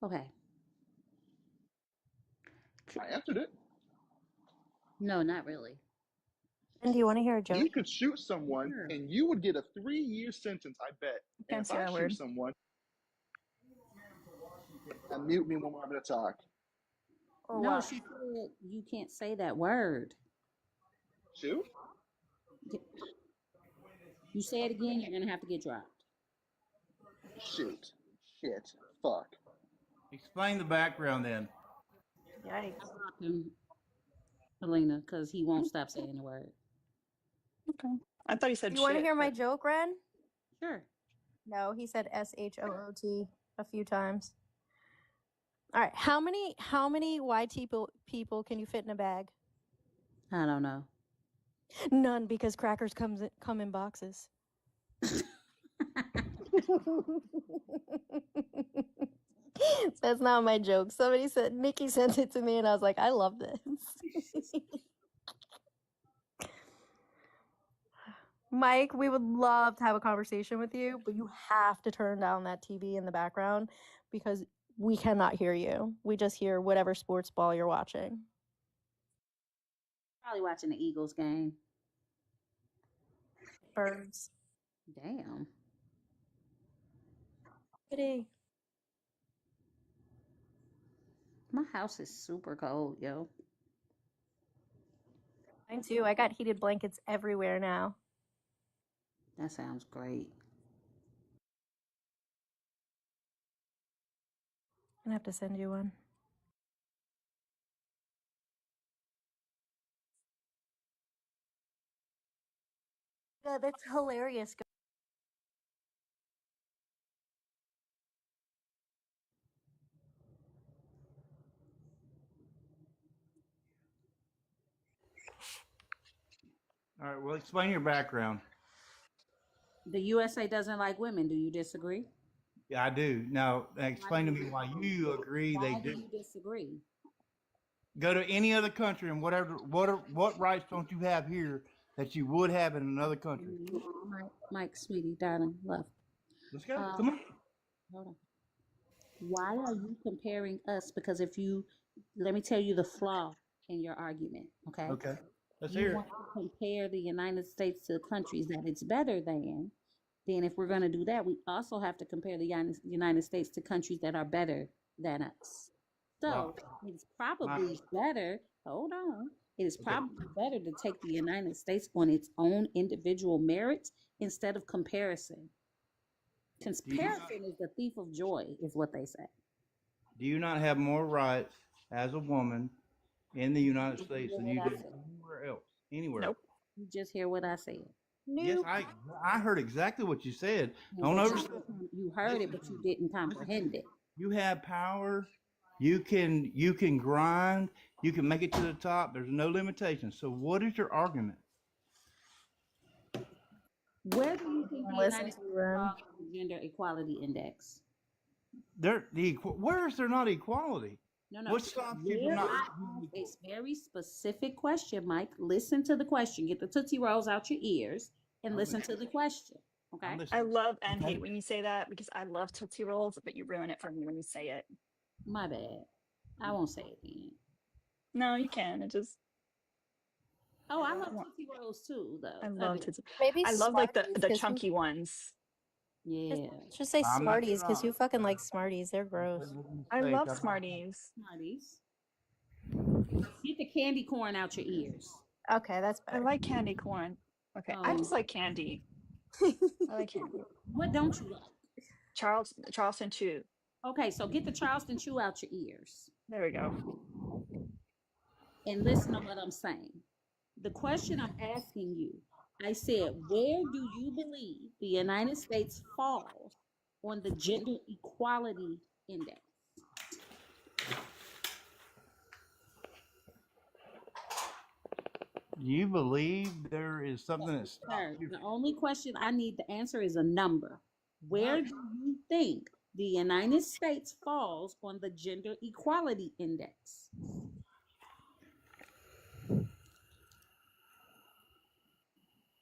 Speaker 2: Okay.
Speaker 5: I answered it.
Speaker 2: No, not really.
Speaker 1: And do you want to hear a joke?
Speaker 5: You could shoot someone and you would get a 3-year sentence, I bet. And
Speaker 4: Can't
Speaker 5: if
Speaker 4: say
Speaker 5: I
Speaker 4: that
Speaker 5: shoot
Speaker 4: word.
Speaker 5: someone, mute me when I'm having a talk.
Speaker 1: Or
Speaker 2: No,
Speaker 1: what?
Speaker 2: she said you can't say that word.
Speaker 5: Shoot?
Speaker 2: You say it again, you're gonna have to get dropped.
Speaker 5: Shoot. Shit. Fuck.
Speaker 7: Explain the background then.
Speaker 1: Yikes.
Speaker 2: I dropped him, Helena, because he won't stop saying the word.
Speaker 4: Okay. I thought he said
Speaker 1: Do you want to
Speaker 4: shit,
Speaker 1: hear my
Speaker 4: but-
Speaker 1: joke, Ren?
Speaker 2: Sure.
Speaker 1: No, he said SHOOT a few times. All right, how many YT people can you fit in a bag?
Speaker 2: I don't know.
Speaker 1: None, because crackers come in boxes. That's not my joke. Somebody said, Nikki sent it to me, and I was like, I love this. Mike, we would love to have a conversation with you, but you have to turn down that TV in the background because we cannot hear you. We just hear whatever sports ball you're watching.
Speaker 2: Probably watching the Eagles game.
Speaker 1: Birds.
Speaker 2: Damn.
Speaker 1: Kitty.
Speaker 2: My house is super cold, yo.
Speaker 1: Mine too. I got heated blankets everywhere now.
Speaker 2: That sounds great.
Speaker 1: I'm gonna have to send you one. Yeah, that's hilarious.
Speaker 7: All right, well, explain your background.
Speaker 2: The USA doesn't like women. Do you disagree?
Speaker 7: Yeah, I do. Now, explain to me why you agree
Speaker 2: Why
Speaker 7: they
Speaker 2: do
Speaker 7: do.
Speaker 2: you disagree?
Speaker 7: Go to any other country and what rights don't you have here that you would have in another country?
Speaker 2: Mike, sweetie, darling, love.
Speaker 7: Let's go. Come on.
Speaker 2: Hold on. Why are you comparing us? Because let me tell you the flaw in your argument, okay?
Speaker 7: Okay. Let's
Speaker 2: You
Speaker 7: hear it.
Speaker 2: want to compare the United States to countries that it's better than. Then if we're going to do that, we also have to compare the United States to countries that are better than us. So it's probably better, hold on, it is probably better to take the United States on its own individual merits instead of comparison. Comparison is the thief of joy, is what they say.
Speaker 7: Do you not have more rights as a woman in the United States than you do anywhere else? Anywhere.
Speaker 4: Nope.
Speaker 2: You just hear what I said.
Speaker 7: Yes, I heard exactly what you said. Don't overstep.
Speaker 2: You heard it, but you didn't comprehend it.
Speaker 7: You have power. You can grind. You can make it to the top. There's no limitations. So what is your argument?
Speaker 2: Where do you think the United States falls on the Gender Equality Index?
Speaker 7: Where is there not equality?
Speaker 2: No.
Speaker 7: What stops you from not?
Speaker 2: It's a very specific question, Mike. Listen to the question. Get the Tootsie Rolls out your ears and listen to the question. Okay.
Speaker 4: I love and hate when you say that because I love Tootsie Rolls, but you ruin it for me when you say it.
Speaker 2: My bad. I won't say it again.
Speaker 4: No, you can. It just.
Speaker 2: Oh, I love Tootsie Rolls too, though.
Speaker 4: I love Tootsie.
Speaker 1: Maybe
Speaker 4: I love like the chunky ones.
Speaker 2: Yeah.
Speaker 1: Just say Smarties because who fucking likes Smarties? They're gross.
Speaker 4: I love Smarties.
Speaker 2: Smarties. Get the candy corn out your ears.
Speaker 1: Okay, that's better.
Speaker 4: I like candy corn. Okay, I just like candy. I like candy.
Speaker 2: What don't you like?
Speaker 4: Charleston Chew.
Speaker 2: Okay, so get the Charleston Chew out your ears.
Speaker 4: There we go.
Speaker 2: And listen to what I'm saying. The question I'm asking you, I said, where do you believe the United States falls on the Gender Equality Index?
Speaker 7: You believe there is something that stops you?
Speaker 2: The only question I need to answer is a number. Where do you think the United States falls on the Gender Equality Index?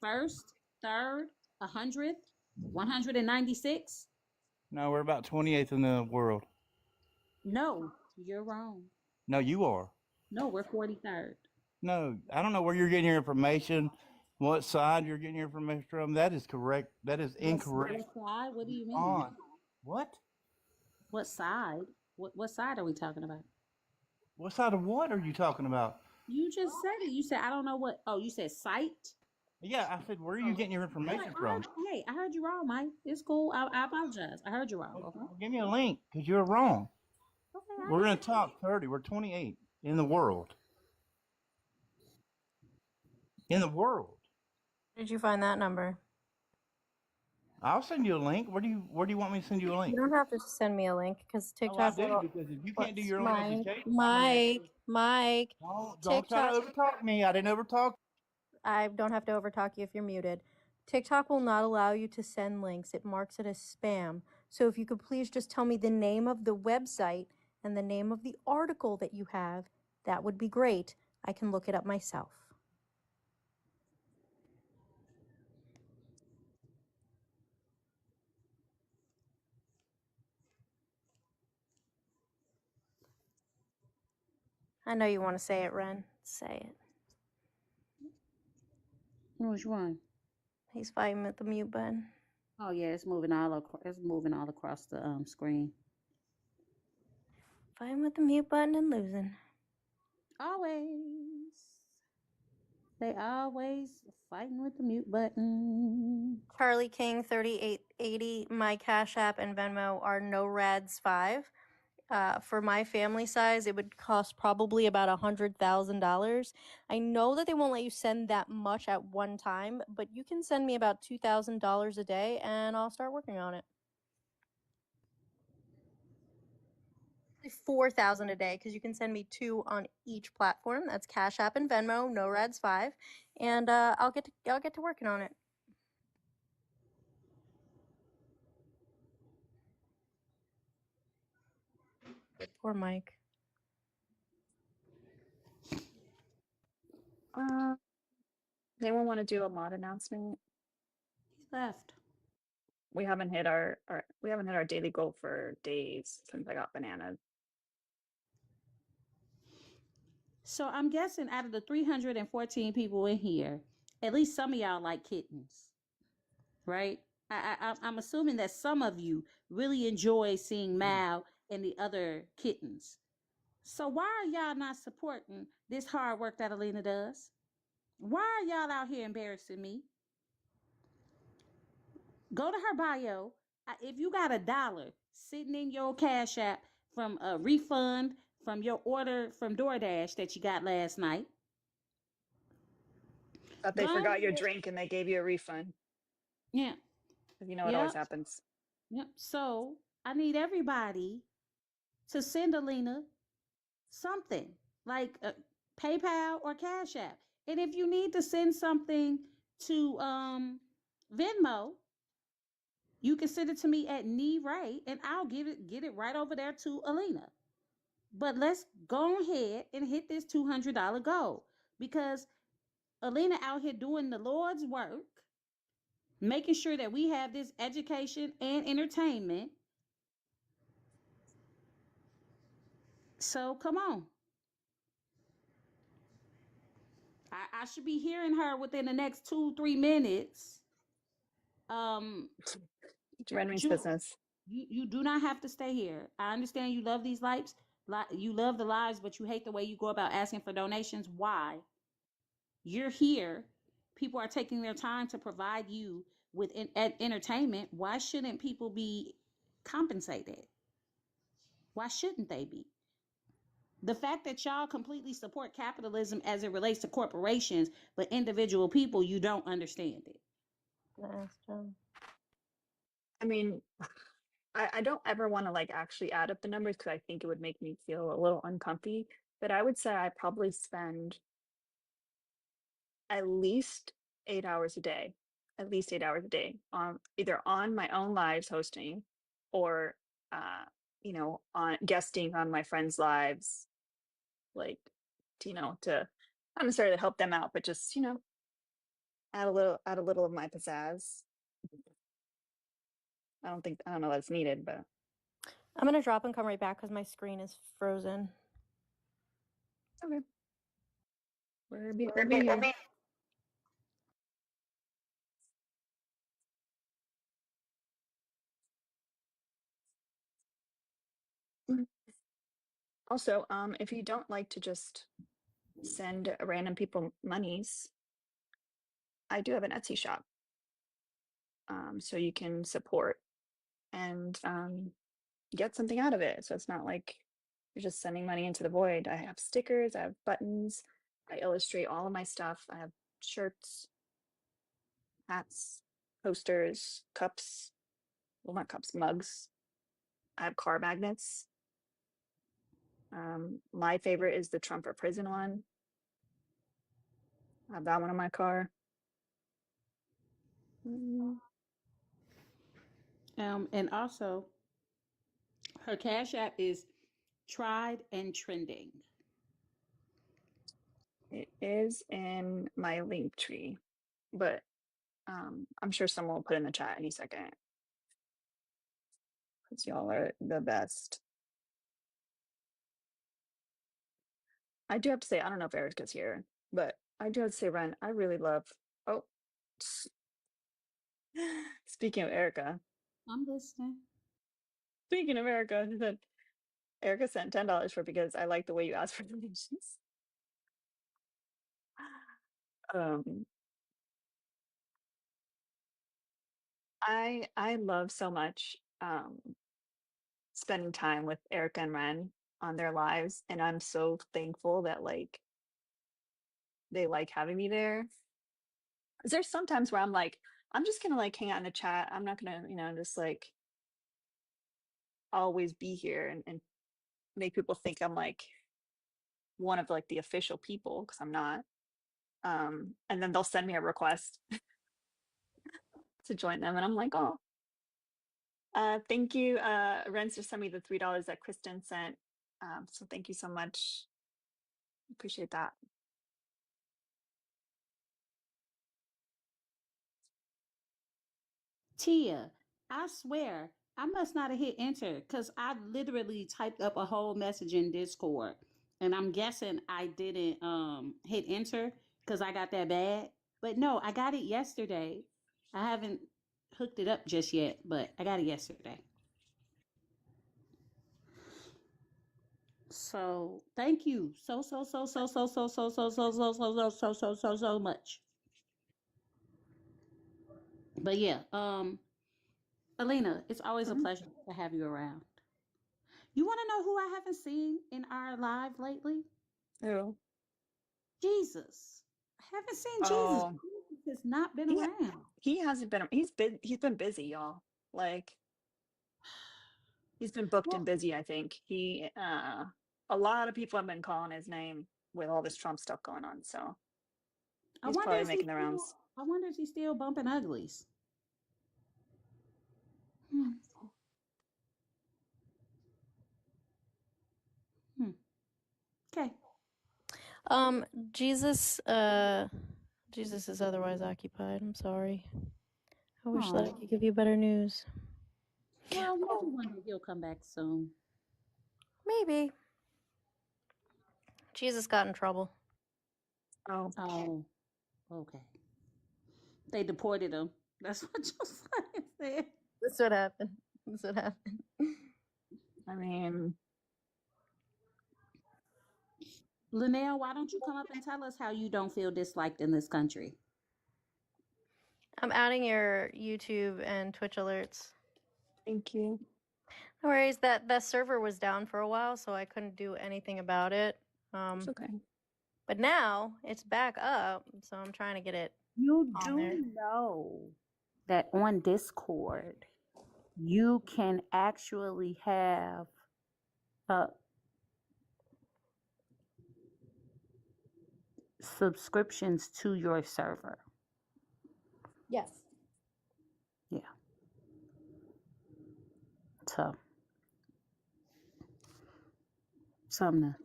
Speaker 2: First, third, 100th, 196?
Speaker 7: No, we're about 28th in the world.
Speaker 2: No, you're wrong.
Speaker 7: No, you are.
Speaker 2: No, we're 43rd.
Speaker 7: No, I don't know where you're getting your information, what side you're getting your information from. That is correct. That is incorrect.
Speaker 2: What side? What do you mean?
Speaker 7: On what?
Speaker 2: What side? What side are we talking about?
Speaker 7: What side of what are you talking about?
Speaker 2: You just said it. You said I don't know what. Oh, you said site.
Speaker 7: Yeah, I said, where are you getting your information from?
Speaker 2: Hey, I heard you wrong, Mike. It's cool. I apologize. I heard you wrong. Okay.
Speaker 7: Well, give me a link because you're wrong.
Speaker 2: Okay.
Speaker 7: We're in the top 30. We're 28 in the world. In the world.
Speaker 1: Did you find that number?
Speaker 7: I'll send you a link. Where do you want me to send you a link?
Speaker 1: You don't have to send me a link because
Speaker 7: Oh, I
Speaker 1: TikTok
Speaker 7: do
Speaker 1: will.
Speaker 7: because if you can't do your own
Speaker 1: Mike,
Speaker 7: education,
Speaker 1: Mike.
Speaker 7: don't try to overtalk me. I didn't overtalk.
Speaker 1: I don't have to overtalk you if you're muted. TikTok will not allow you to send links. It marks it as spam. So if you could please just tell me the name of the website and the name of the article that you have, that would be great. I can look it up myself. I know you want to say it, Ren. Say it.
Speaker 2: Which one?
Speaker 1: He's fighting with the mute button.
Speaker 2: Oh yeah, it's moving all across. It's moving all across the screen.
Speaker 1: Fighting with the mute button and losing.
Speaker 2: Always. They always fighting with the mute button.
Speaker 1: Charlie King 3880. My Cash App and Venmo are NoRads5. For my family size, it would cost probably about $100,000. I know that they won't let you send that much at one time, but you can send me about $2,000 a day and I'll start working on it. 4,000 a day because you can send me 2 on each platform. That's Cash App and Venmo, NoRads5, and I'll get to working on it. Poor Mike.
Speaker 4: Does anyone want to do a mod announcement?
Speaker 2: He's left.
Speaker 4: We haven't hit our daily goal for days since I got bananas.
Speaker 2: So I'm guessing out of the 314 people in here, at least some of y'all like kittens, right? I'm assuming that some of you really enjoy seeing Mal and the other kittens. So why are y'all not supporting this hard work that Alina does? Why are y'all out here embarrassing me? Go to her bio. If you got $1 sitting in your Cash App from a refund from your order from DoorDash that you got last night.
Speaker 4: Thought they forgot your drink and they gave you a refund.
Speaker 2: Yeah.
Speaker 4: You know, it always happens.
Speaker 2: Yep. So I need everybody to send Alina something like PayPal or Cash App. And if you need to send something to Venmo, you can send it to me at KneeRay and I'll get it right over there to Alina. But let's go ahead and hit this $200 goal because Alina out here doing the Lord's work, making sure that we have this education and entertainment. So come on. I should be hearing her within the next 2-3 minutes.
Speaker 4: Renwing's business.
Speaker 2: You do not have to stay here. I understand you love these lives. You love the lives, but you hate the way you go about asking for donations. Why? You're here. People are taking their time to provide you with entertainment. Why shouldn't people be compensated? Why shouldn't they be? The fact that y'all completely support capitalism as it relates to corporations, but individual people, you don't understand it.
Speaker 4: I mean, I don't ever want to like actually add up the numbers because I think it would make me feel a little uncomfy. But I would say I probably spend at least 8 hours a day, on either on my own lives hosting or on guesting on my friends' lives, like to not necessarily help them out, but just add a little of my pizzazz. I don't know that's needed, but
Speaker 1: I'm gonna drop and come right back because my screen is frozen.
Speaker 4: Okay. We'll be here. Also, if you don't like to just send random people monies, I do have an Etsy shop. So you can support and get something out of it. So it's not like you're just sending money into the void. I have stickers, I have buttons, I illustrate all of my stuff. I have shirts, hats, posters, cups. Well, not cups, mugs. I have car magnets. My favorite is the Trump or prison one. I have that one on my car.
Speaker 2: And also, her Cash App is tried and trending.
Speaker 4: It is in my link tree, but I'm sure someone will put in the chat any second. Because y'all are the best. I do have to say, I don't know if Erica's here, but I do have to say, Ren, I really love. Oh, speaking of Erica.
Speaker 2: I'm listening.
Speaker 4: Speaking of Erica, she said, Erica sent $10 for because I like the way you ask for donations. I love so much spending time with Erica and Ren on their lives, and I'm so thankful that like they like having me there. There's sometimes where I'm like, I'm just gonna like hang out in the chat. I'm not gonna, just like always be here and make people think I'm like one of like the official people because I'm not. And then they'll send me a request to join them, and I'm like, oh, thank you. Renz just sent me the $3 that Kristen sent. So thank you so much. Appreciate that.
Speaker 2: Tia, I swear, I must not have hit enter because I literally typed up a whole message in Discord. And I'm guessing I didn't hit enter because I got that bad. But no, I got it yesterday. I haven't hooked it up just yet, but I got it yesterday. So thank you so much. But yeah, Alina, it's always a pleasure to have you around. You want to know who I haven't seen in our live lately?
Speaker 4: Who?
Speaker 2: Jesus. I haven't seen Jesus.
Speaker 4: Oh,
Speaker 2: Jesus has not been
Speaker 4: yeah.
Speaker 2: around.
Speaker 4: He hasn't been. He's been busy, y'all. Like he's been booked and
Speaker 2: Well,
Speaker 4: busy. I think a lot of people have been calling his name with all this Trump stuff going on. So
Speaker 2: I
Speaker 4: he's
Speaker 2: wonder
Speaker 4: probably
Speaker 2: is he
Speaker 4: making the
Speaker 2: still
Speaker 4: rounds.
Speaker 2: I wonder is he still bumping uglies. Hmm. Hmm. Okay.
Speaker 1: Jesus, Jesus is otherwise occupied. I'm sorry. I wish that I
Speaker 2: Oh.
Speaker 1: could give you better news.
Speaker 2: Well, maybe
Speaker 1: Oh,
Speaker 2: one day he'll come back soon.
Speaker 1: maybe. Jesus got in trouble.
Speaker 4: Oh,
Speaker 2: Oh. Okay. They deported him. That's what Josiah said.
Speaker 1: That's what happened. That's what happened.
Speaker 4: I mean,
Speaker 2: Linnell, why don't you come up and tell us how you don't feel disliked in this country?
Speaker 1: I'm adding your YouTube and Twitch alerts.
Speaker 4: thank you.
Speaker 1: No worries. That server was down for a while, so I couldn't do anything about it.
Speaker 4: It's okay.
Speaker 1: But now it's back up, so I'm trying to get it
Speaker 2: You
Speaker 1: on there.
Speaker 2: do know that on Discord, you can actually have subscriptions to your server.
Speaker 1: Yes.
Speaker 2: Yeah. So, something to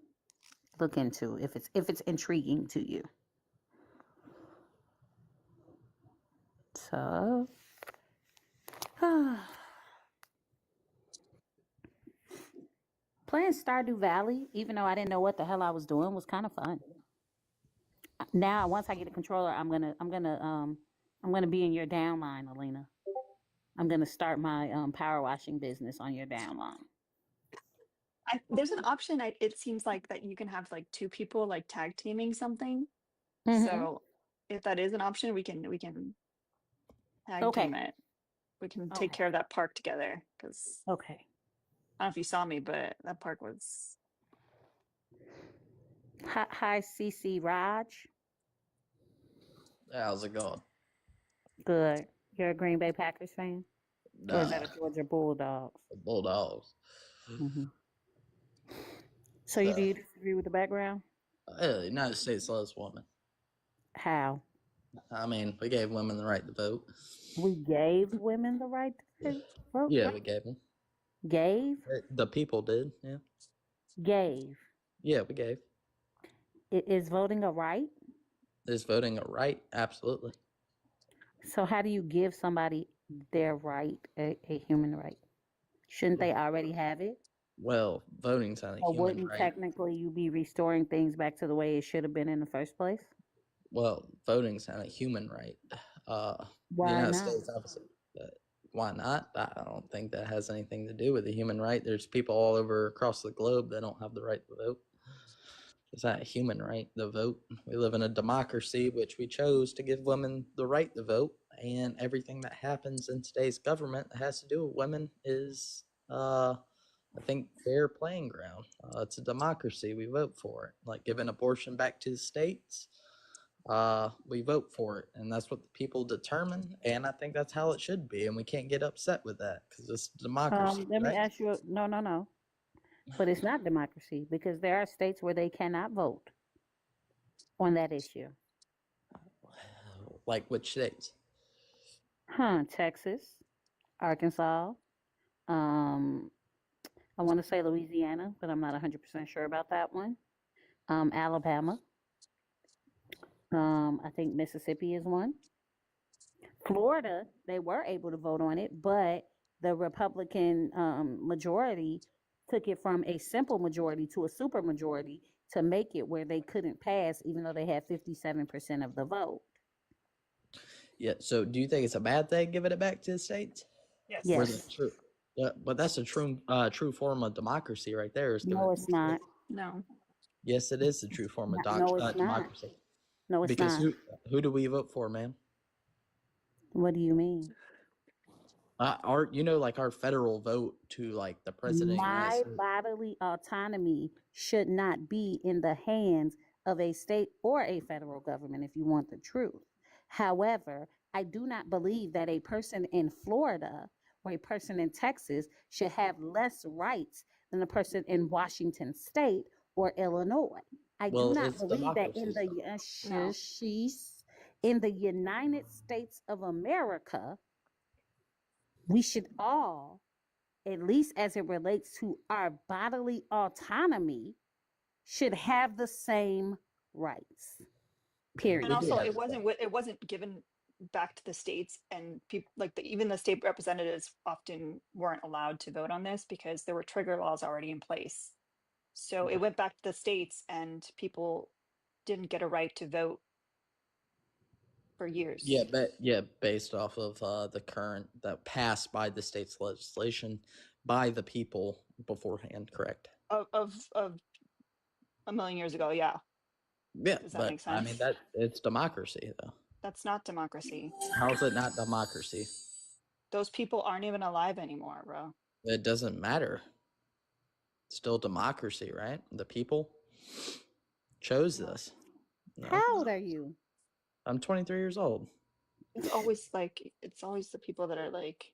Speaker 2: look into if it's intriguing to you. So, Playing Stardew Valley, even though I didn't know what the hell I was doing, was kind of fun. Now, once I get a controller, I'm gonna be in your downline, Alina. I'm gonna start my power washing business on your downline.
Speaker 4: There's an option. It seems like that you can have like two people like tag teaming something.
Speaker 2: Mm-hmm.
Speaker 4: So if that is an option, we can tag
Speaker 2: Okay.
Speaker 4: team it. We can take care of that park together. Because
Speaker 2: Okay.
Speaker 4: I don't know if you saw me, but that park was.
Speaker 2: Hi, CC Raj.
Speaker 8: How's it going?
Speaker 2: Good. You're a Green Bay Packers fan? Or is that
Speaker 8: Nah,
Speaker 2: a Georgia Bulldogs?
Speaker 8: Bulldogs.
Speaker 2: Mm-hmm. So do you disagree with the background?
Speaker 8: The United States loves women.
Speaker 2: How?
Speaker 8: I mean, we gave women the right to vote.
Speaker 2: We gave women the right to vote?
Speaker 8: Yeah, we gave them.
Speaker 2: Gave?
Speaker 8: The people did, yeah.
Speaker 2: Gave.
Speaker 8: Yeah, we gave.
Speaker 2: Is voting a right?
Speaker 8: Is voting a right? Absolutely.
Speaker 2: So how do you give somebody their right, a human right? Shouldn't they already have it?
Speaker 8: Well, voting's not a
Speaker 2: Or
Speaker 8: human
Speaker 2: wouldn't
Speaker 8: right.
Speaker 2: technically you be restoring things back to the way it should have been in the first place?
Speaker 8: Well, voting's not a human right.
Speaker 2: Why
Speaker 8: the United
Speaker 2: not?
Speaker 8: States, obviously. Why not? I don't think that has anything to do with a human right. There's people all over across the globe that don't have the right to vote. It's not a human right to vote. We live in a democracy, which we chose to give women the right to vote. And everything that happens in today's government that has to do with women is, I think, fair playing ground. It's a democracy. We vote for it. Like giving abortion back to the states, we vote for it. And that's what the people determine. And I think that's how it should be. And we can't get upset with that because it's democracy.
Speaker 2: Let
Speaker 8: right?
Speaker 2: me ask you, no. But it's not democracy because there are states where they cannot vote on that issue.
Speaker 8: Like which states?
Speaker 2: Texas, Arkansas, I want to say Louisiana, but I'm not 100% sure about that one. Alabama. I think Mississippi is one. Florida, they were able to vote on it, but the Republican majority took it from a simple majority to a super majority to make it where they couldn't pass, even though they had 57% of the vote.
Speaker 8: Yeah. So, do you think it's a bad thing giving it back to the states?
Speaker 4: Yes.
Speaker 2: Yes.
Speaker 8: True. Yeah, but that's a true form of democracy, right there.
Speaker 2: No, it's not.
Speaker 4: No.
Speaker 8: Yes, it is the true form of
Speaker 2: No, it's not.
Speaker 8: democracy.
Speaker 2: No, it's
Speaker 8: Because
Speaker 2: not.
Speaker 8: who do we vote for, ma'am?
Speaker 2: What do you mean?
Speaker 8: Our federal vote to like the president.
Speaker 2: My bodily autonomy should not be in the hands of a state or a federal government if you want the truth. However, I do not believe that a person in Florida or a person in Texas should have less rights than a person in Washington State or Illinois. I do not believe that in the United States of America, we should all, at least as it relates to our bodily autonomy, should have the same rights. Period.
Speaker 4: And also, it wasn't given back to the states, and people like even the state representatives often weren't allowed to vote on this because there were trigger laws already in place. So it went back to the states, and people didn't get a right to vote for years.
Speaker 8: Yeah, based off of the current that passed by the state's legislation by the people beforehand, correct?
Speaker 4: Of a million years ago, yeah.
Speaker 8: Yeah,
Speaker 4: Does that make sense?
Speaker 8: I mean it's democracy though.
Speaker 4: That's not democracy.
Speaker 8: How is it not democracy?
Speaker 4: Those people aren't even alive anymore, bro.
Speaker 8: It doesn't matter. It's still democracy, right? The people chose this. No?
Speaker 2: How old are you?
Speaker 8: I'm 23 years old.
Speaker 4: It's always the people that are like.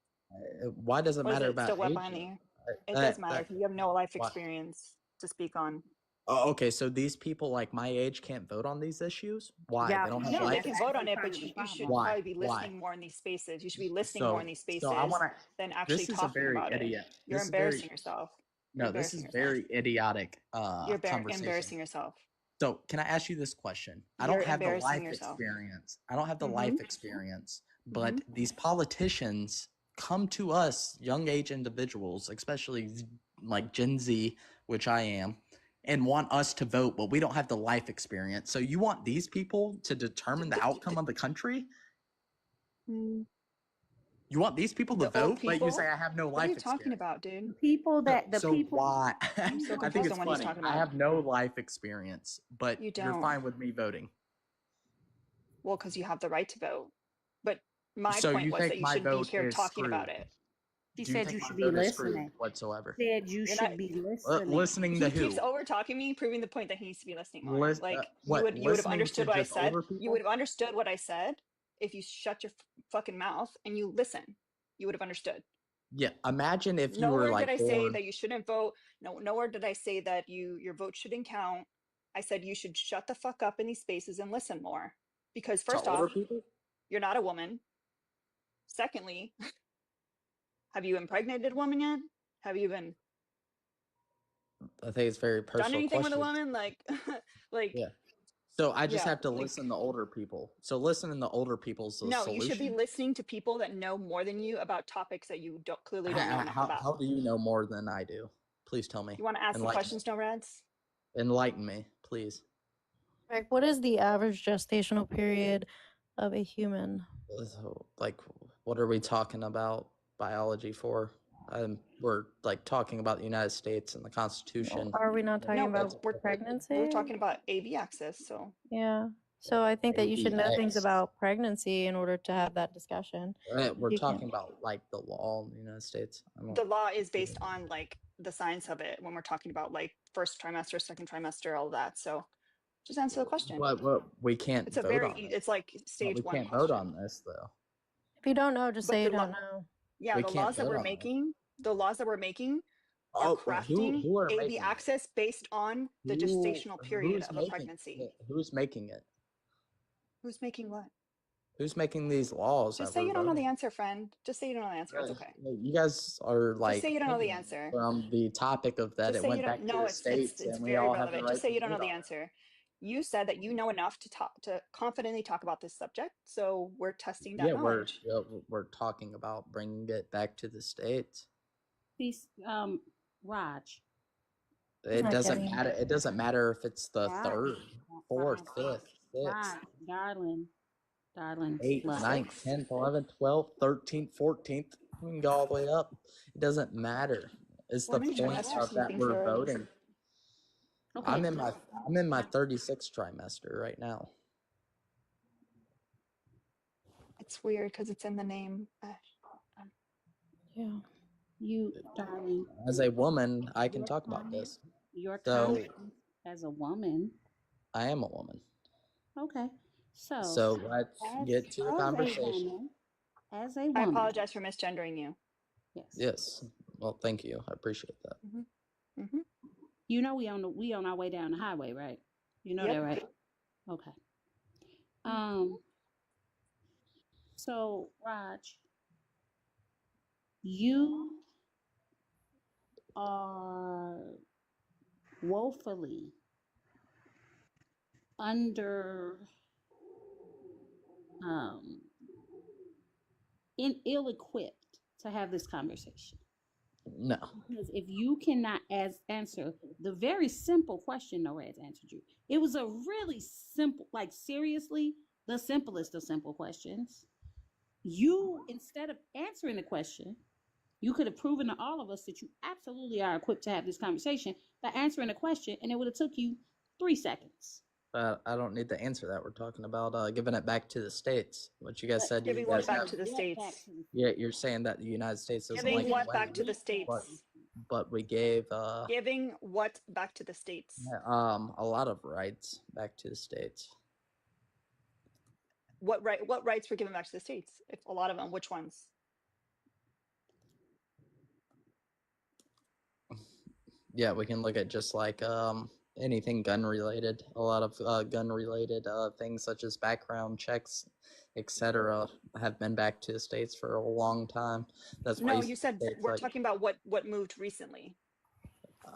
Speaker 8: Why does it matter about
Speaker 4: still wet
Speaker 8: age?
Speaker 4: behind the ear? It does matter because you have no life experience to speak on.
Speaker 8: Oh, okay. So these people like my age can't vote on these issues? Why?
Speaker 2: Yeah,
Speaker 8: They don't have
Speaker 4: No,
Speaker 8: life.
Speaker 4: they can vote on it, but you should
Speaker 8: Why?
Speaker 4: probably be listening
Speaker 8: Why?
Speaker 4: more in these spaces. You should be listening more in these spaces
Speaker 8: So I wanna,
Speaker 4: than actually
Speaker 8: this is
Speaker 4: talking
Speaker 8: a very
Speaker 4: about it. You're
Speaker 8: this is
Speaker 4: embarrassing yourself.
Speaker 8: No, this is very idiotic
Speaker 4: You're
Speaker 8: conversation.
Speaker 4: embarrassing yourself.
Speaker 8: So can I ask you this question? I
Speaker 4: You're
Speaker 8: don't have the
Speaker 4: embarrassing
Speaker 8: life
Speaker 4: yourself.
Speaker 8: experience. I don't have the life experience, but these politicians come to us, young age individuals, especially like Gen Z which I am, and want us to vote, but we don't have the life experience. So you want these people to determine the outcome of the country? You want these people to
Speaker 4: The old
Speaker 8: vote, but you
Speaker 4: people?
Speaker 8: say I have no
Speaker 4: What are
Speaker 8: life
Speaker 4: you talking
Speaker 8: experience.
Speaker 4: about, dude?
Speaker 8: Why?
Speaker 4: I'm so
Speaker 8: I think
Speaker 4: confused
Speaker 8: it's
Speaker 4: on what he's
Speaker 8: funny.
Speaker 4: talking
Speaker 8: I
Speaker 4: about.
Speaker 8: have no life experience, but
Speaker 4: You
Speaker 8: you're
Speaker 4: don't.
Speaker 8: fine with me voting.
Speaker 4: Well, because you have the right to vote. But my
Speaker 8: So
Speaker 4: point
Speaker 8: you
Speaker 4: was that
Speaker 8: think
Speaker 4: you
Speaker 8: my
Speaker 4: shouldn't be
Speaker 8: vote
Speaker 4: here
Speaker 8: is
Speaker 4: talking
Speaker 8: screwed?
Speaker 4: about it.
Speaker 2: She
Speaker 8: Do you
Speaker 2: said
Speaker 8: think
Speaker 2: you
Speaker 8: my
Speaker 2: should be
Speaker 8: vote is screwed
Speaker 2: listening.
Speaker 8: whatsoever?
Speaker 2: Said you
Speaker 4: You're
Speaker 2: should
Speaker 4: not-
Speaker 2: be listening.
Speaker 8: Listening to
Speaker 4: He keeps
Speaker 8: who?
Speaker 4: over talking me, proving the point that he needs to be listening more.
Speaker 8: Lis-
Speaker 4: Like
Speaker 8: what,
Speaker 4: you would have
Speaker 8: listening
Speaker 4: understood
Speaker 8: to
Speaker 4: what I
Speaker 8: just
Speaker 4: said.
Speaker 8: older
Speaker 4: You
Speaker 8: people?
Speaker 4: would have understood what I said if you shut your fucking mouth and you listen. You would have understood.
Speaker 8: Yeah, imagine if you
Speaker 4: Nowhere
Speaker 8: were
Speaker 4: did
Speaker 8: like
Speaker 4: I say
Speaker 8: born.
Speaker 4: that you shouldn't vote. No, nowhere did I say that your vote shouldn't count. I said you should shut the fuck up in these spaces and listen more. Because
Speaker 8: To
Speaker 4: first
Speaker 8: older
Speaker 4: off,
Speaker 8: people?
Speaker 4: you're not a woman. Secondly, have you impregnated a woman yet? Have you been
Speaker 8: I think it's a very
Speaker 4: done
Speaker 8: personal
Speaker 4: anything
Speaker 8: question.
Speaker 4: with a woman? Like
Speaker 8: Yeah. So I just
Speaker 4: yeah,
Speaker 8: have to
Speaker 4: like,
Speaker 8: listen to older people. So listening to older people's the
Speaker 4: no,
Speaker 8: solution.
Speaker 4: you should be listening to people that know more than you about topics that you clearly don't know enough about.
Speaker 8: How do you know more than I do? Please tell me.
Speaker 4: You want to ask the questions, no Rads?
Speaker 8: Enlighten me, please.
Speaker 1: Like, what is the average gestational period of a human?
Speaker 8: So, like, what are we talking about biology for? We're like talking about the United States and the Constitution.
Speaker 1: Are we not talking about pregnancy?
Speaker 4: We're talking about AV access, so
Speaker 1: yeah. So I think that you should know things
Speaker 8: AVX.
Speaker 1: about pregnancy in order to have that discussion.
Speaker 8: We're
Speaker 1: You
Speaker 8: talking
Speaker 1: can't-
Speaker 8: about like the law in the United States.
Speaker 4: the law is based on like the science of it when we're talking about like first trimester, second trimester, all of that. So just answer the question.
Speaker 8: But we can't
Speaker 4: It's a
Speaker 8: vote
Speaker 4: very
Speaker 8: on it.
Speaker 4: it's like stage
Speaker 8: We
Speaker 4: one
Speaker 8: can't
Speaker 4: question.
Speaker 8: vote on this though.
Speaker 1: If you don't know, just
Speaker 4: But
Speaker 1: say you
Speaker 4: the
Speaker 1: don't know.
Speaker 4: Yeah,
Speaker 8: We
Speaker 4: the
Speaker 8: can't
Speaker 4: laws that
Speaker 8: vote
Speaker 4: we're
Speaker 8: on that.
Speaker 4: making, are
Speaker 8: Oh,
Speaker 4: crafting
Speaker 8: who are
Speaker 4: AV
Speaker 8: making it?
Speaker 4: access based on the gestational period of a pregnancy.
Speaker 8: Who's making it?
Speaker 4: Who's making what?
Speaker 8: Who's making these laws?
Speaker 4: Just
Speaker 8: that
Speaker 4: say
Speaker 8: we're
Speaker 4: you don't know the
Speaker 8: voting?
Speaker 4: answer, friend. Just say you don't know the answer. It's okay.
Speaker 8: You guys are like
Speaker 4: Just say you don't know the answer.
Speaker 8: from the topic of that.
Speaker 4: Just
Speaker 8: It
Speaker 4: say you
Speaker 8: went back
Speaker 4: don't
Speaker 8: to
Speaker 4: know.
Speaker 8: the
Speaker 4: It's
Speaker 8: states, and we
Speaker 4: very
Speaker 8: all have the
Speaker 4: relevant.
Speaker 8: right
Speaker 4: Just say
Speaker 8: to
Speaker 4: you don't know
Speaker 8: vote
Speaker 4: the
Speaker 8: on it.
Speaker 4: answer. You said that you know enough to confidently talk about this subject, so we're testing that knowledge.
Speaker 8: We're talking about bringing it back to the states.
Speaker 2: Please, Raj.
Speaker 8: It doesn't matter. It doesn't matter if it's the third, fourth, fifth, sixth,
Speaker 2: darling,
Speaker 8: 8th,
Speaker 2: love.
Speaker 8: 9th, 10th, 11th, 12th, 13th, 14th. We can go all the way up. It doesn't matter. It's the point of that we're voting.
Speaker 2: Okay.
Speaker 8: I'm in my 36th trimester right now.
Speaker 4: It's weird because it's in the name.
Speaker 1: Yeah.
Speaker 2: You, darling.
Speaker 8: As a woman, I can talk about this.
Speaker 2: Your
Speaker 8: So,
Speaker 2: comment as a woman.
Speaker 8: I am a woman.
Speaker 2: Okay.
Speaker 8: So let's get to the conversation.
Speaker 2: As a woman.
Speaker 4: I apologize for misgendering you.
Speaker 8: Yes. Well, thank you. I appreciate that.
Speaker 4: Mm-hmm. Mm-hmm.
Speaker 2: You know we on our way down the highway, right? You know that, right? Okay. So Raj, you are woefully under ill-equipped to have this conversation.
Speaker 8: No.
Speaker 2: Because if you cannot answer the very simple question Norad's answered you, it was a really simple, like seriously, the simplest of simple questions. You, instead of answering the question, you could have proven to all of us that you absolutely are equipped to have this conversation by answering the question, and it would have took you 3 seconds.
Speaker 8: I don't need to answer that. We're talking about giving it back to the states. What you guys said.
Speaker 4: Giving what back to the states?
Speaker 8: Yeah, you're saying that the United States doesn't
Speaker 4: Giving
Speaker 8: like
Speaker 4: what back to the states?
Speaker 8: But we gave
Speaker 4: giving what back to the states?
Speaker 8: A lot of rights back to the states.
Speaker 4: What rights were given back to the states? If a lot of them, which ones?
Speaker 8: Yeah, we can look at just like anything gun related. A lot of gun related things such as background checks, etc., have been back to the states for a long time. That's why
Speaker 4: you said we're talking about what moved recently.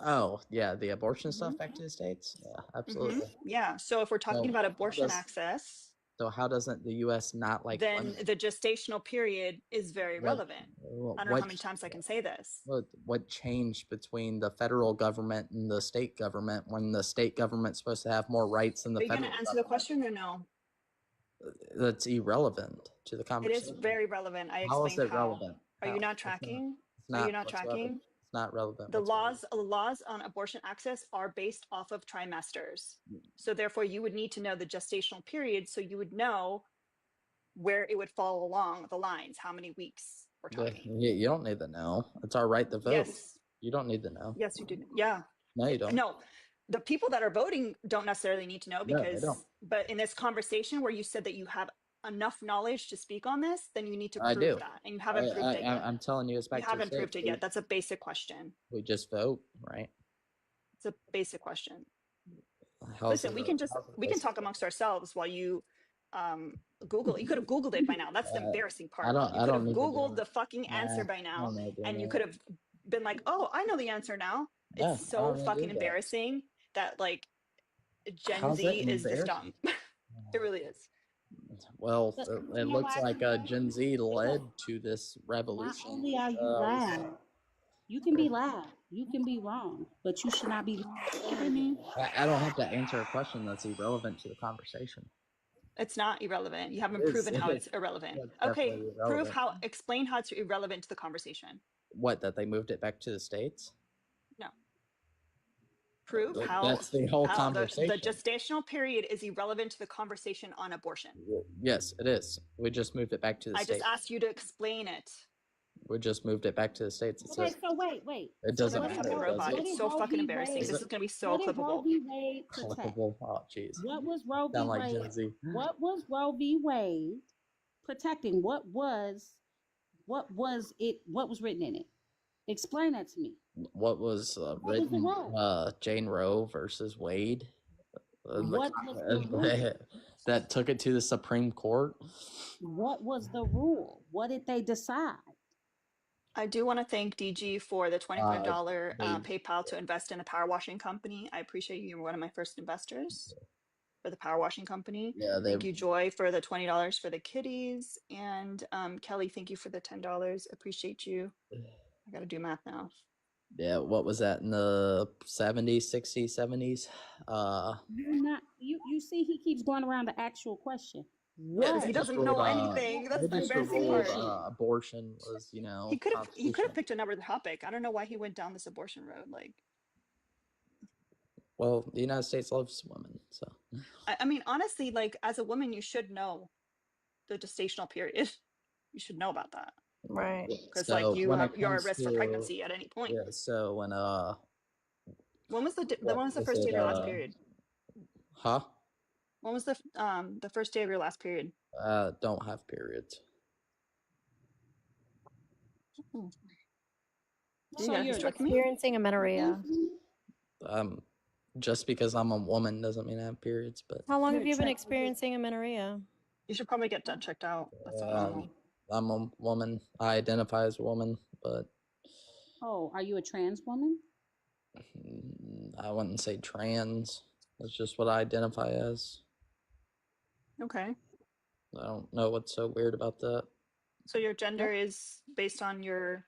Speaker 8: Oh yeah, the abortion stuff back to the states. Yeah, absolutely.
Speaker 4: Yeah, so if we're talking about abortion access,
Speaker 8: So how doesn't the U.S. not like
Speaker 4: then
Speaker 8: women?
Speaker 4: the gestational period is very relevant. I don't know how many times I can say this.
Speaker 8: What changed between the federal government and the state government when the state government's supposed to have more rights than the federal government?
Speaker 4: Are you going to answer the question or no?
Speaker 8: That's irrelevant to the conversation.
Speaker 4: It is very relevant. I
Speaker 8: How is
Speaker 4: explained
Speaker 8: it relevant?
Speaker 4: Are you not tracking?
Speaker 8: Are you not tracking? It's not relevant.
Speaker 4: The laws on abortion access are based off of trimesters. So therefore you would need to know the gestational period so you would know where it would fall along the lines, how many weeks we're talking.
Speaker 8: You don't need to know. It's our right to vote.
Speaker 4: Yes.
Speaker 8: You don't need to know.
Speaker 4: Yes, you do. Yeah.
Speaker 8: No, you don't.
Speaker 4: No, the people that are voting don't necessarily need to know because, but in this conversation where you said that you have enough knowledge to speak on this, then you need to prove that. And you haven't proved it yet.
Speaker 8: I'm telling you, it's back
Speaker 4: you
Speaker 8: to
Speaker 4: haven't proved it yet. That's a basic question.
Speaker 8: We just vote, right?
Speaker 4: It's a basic question. Listen, we can talk amongst ourselves while you Google. You could have Googled it by now. That's the embarrassing part. You could have Googled the fucking answer by now, and you could have been like, "Oh, I know the answer now." It's so fucking embarrassing that like Gen Z is this dumb. It really is.
Speaker 8: Well, it looks like Gen Z led to this revolution.
Speaker 2: Not only are you loud, you can be loud, you can be wrong, but you should not be.
Speaker 8: I don't have to answer a question that's irrelevant to the conversation.
Speaker 4: It's not irrelevant. You haven't proven how it's irrelevant. Okay, explain how it's irrelevant to the conversation.
Speaker 8: What, that they moved it back to the States?
Speaker 4: No. Prove how
Speaker 8: that's the whole conversation.
Speaker 4: The gestational period is irrelevant to the conversation on abortion.
Speaker 8: Yes, it is. We just moved it back to the States.
Speaker 4: I just asked you to explain it.
Speaker 8: We just moved it back to the States.
Speaker 2: Okay, so wait.
Speaker 8: It doesn't matter.
Speaker 4: Robot. It's so fucking embarrassing. This is gonna be so clippable.
Speaker 8: Clippable. Oh, jeez.
Speaker 2: What was Roe v. Wade? What was Roe v. Wade protecting? What was it? What was written in it? Explain that to me.
Speaker 8: What was written? Jane Roe versus Wade.
Speaker 2: What was
Speaker 8: that took it to the Supreme Court?
Speaker 2: What was the rule? What did they decide?
Speaker 4: I do want to thank DG for the $25 PayPal to invest in the power washing company. I appreciate you. You're one of my first investors for the power washing company.
Speaker 8: Yeah,
Speaker 4: thank you, Joy, for the $20 for the kitties. And Kelly, thank you for the $10. Appreciate you. I got to do math now.
Speaker 8: Yeah, what was that in the 70s, 60s, 70s?
Speaker 2: You see, he keeps going around the actual question.
Speaker 4: Yes, he doesn't know anything. That's the embarrassing part.
Speaker 8: Abortion was,
Speaker 4: he could have picked another topic. I don't know why he went down this abortion road. Like,
Speaker 8: well, the United States loves women, so.
Speaker 4: I mean, honestly, like as a woman, you should know the gestational period. You should know about that,
Speaker 1: right?
Speaker 4: Because like you're at risk for pregnancy at any point.
Speaker 8: Yeah. So when
Speaker 4: was the first day of your last period?
Speaker 8: Huh?
Speaker 4: When was the first day of your last period?
Speaker 8: Don't have periods.
Speaker 1: So you're experiencing amenorrhea.
Speaker 8: Just because I'm a woman doesn't mean I have periods. But
Speaker 1: how long have you been experiencing amenorrhea?
Speaker 4: You should probably get that checked out. That's normal.
Speaker 8: I'm a woman. I identify as a woman, but.
Speaker 2: Oh, are you a trans woman?
Speaker 8: I wouldn't say trans. That's just what I identify as.
Speaker 4: Okay.
Speaker 8: I don't know what's so weird about that.
Speaker 4: So your gender is based on your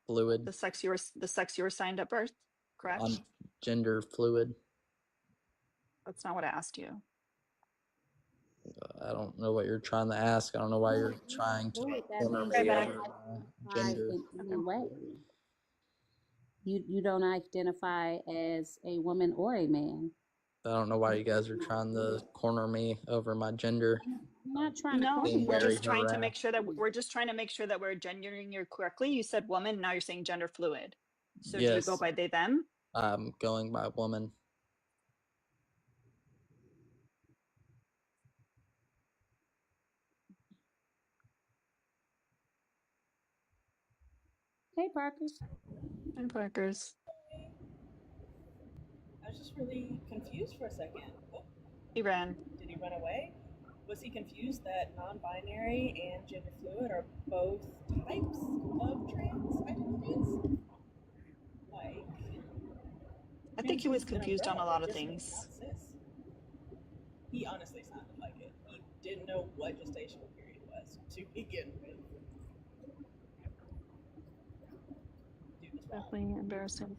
Speaker 8: fluid.
Speaker 4: The sex you were assigned at birth, correct?
Speaker 8: I'm gender fluid.
Speaker 4: That's not what I asked you.
Speaker 8: I don't know what you're trying to ask. I don't know why you're trying to
Speaker 2: gender. You don't identify as a woman or a man.
Speaker 8: I don't know why you guys are trying to corner me over my gender.
Speaker 2: I'm not trying to.
Speaker 4: We're just trying to make sure that we're gendering you correctly. You said woman, now you're saying gender fluid. So yes. Do you go by they them?
Speaker 8: I'm going by woman.
Speaker 2: Hey, Parkers.
Speaker 4: Hey, Parkers.
Speaker 9: I was just really confused for a second. Oh,
Speaker 4: he ran.
Speaker 9: Did he run away? Was he confused that non-binary and gender fluid are both types of trans identities? Like,
Speaker 4: I think he was confused on a lot of things.
Speaker 9: He honestly sounded like it. He didn't know what gestational period was to begin with. Dude was wild.
Speaker 4: Definitely embarrassing.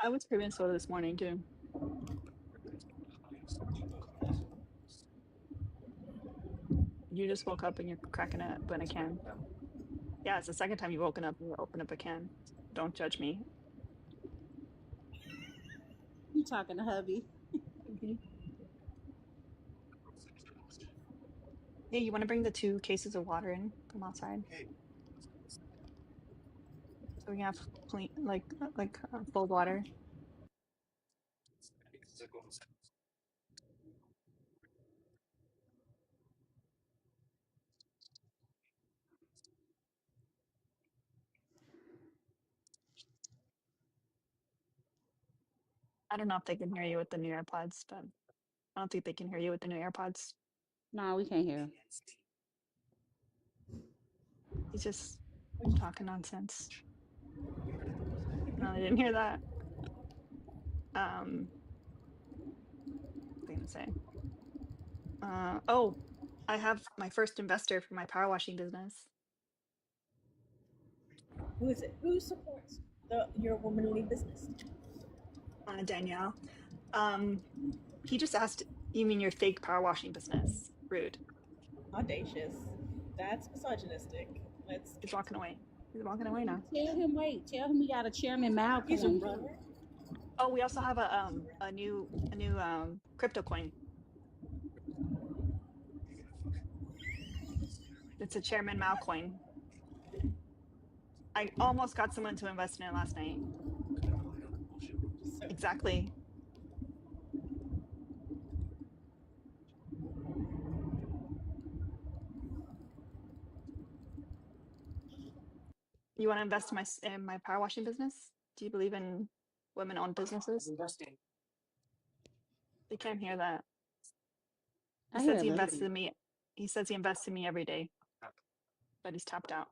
Speaker 4: I was craving soda this morning too. You just woke up and you're cracking it open a can. Yeah, it's the second time you've woken up and you open up a can. Don't judge me.
Speaker 2: You talking to hubby?
Speaker 4: Mhm. Hey, you want to bring the 2 cases of water in from outside so we can have clean, full water? I don't know if they can hear you with the new AirPods, but I don't think they can hear you with the new AirPods.
Speaker 2: No, we can't hear.
Speaker 4: He's just talking nonsense. No, I didn't hear that. What was I gonna say? Oh, I have my first investor for my power washing business.
Speaker 9: Who is it? Who supports your womanly business?
Speaker 4: Danielle. He just asked, you mean your fake power washing business? Rude.
Speaker 9: Audacious. That's misogynistic.
Speaker 4: He's walking away. He's walking away now.
Speaker 2: Tell him wait. Tell him we got a Chairman Mao
Speaker 9: He's a
Speaker 2: coin.
Speaker 9: runner.
Speaker 4: Oh, we also have a new crypto coin. It's a Chairman Mao coin. I almost got someone to invest in it last night.
Speaker 9: So
Speaker 4: Exactly. You want to invest in my power washing business? Do you believe in women-owned businesses? They can't hear that. He
Speaker 2: I hear
Speaker 4: says
Speaker 2: a
Speaker 4: he
Speaker 2: little
Speaker 4: invests
Speaker 2: bit.
Speaker 4: in me. He says he invests in me every day, but he's tapped out.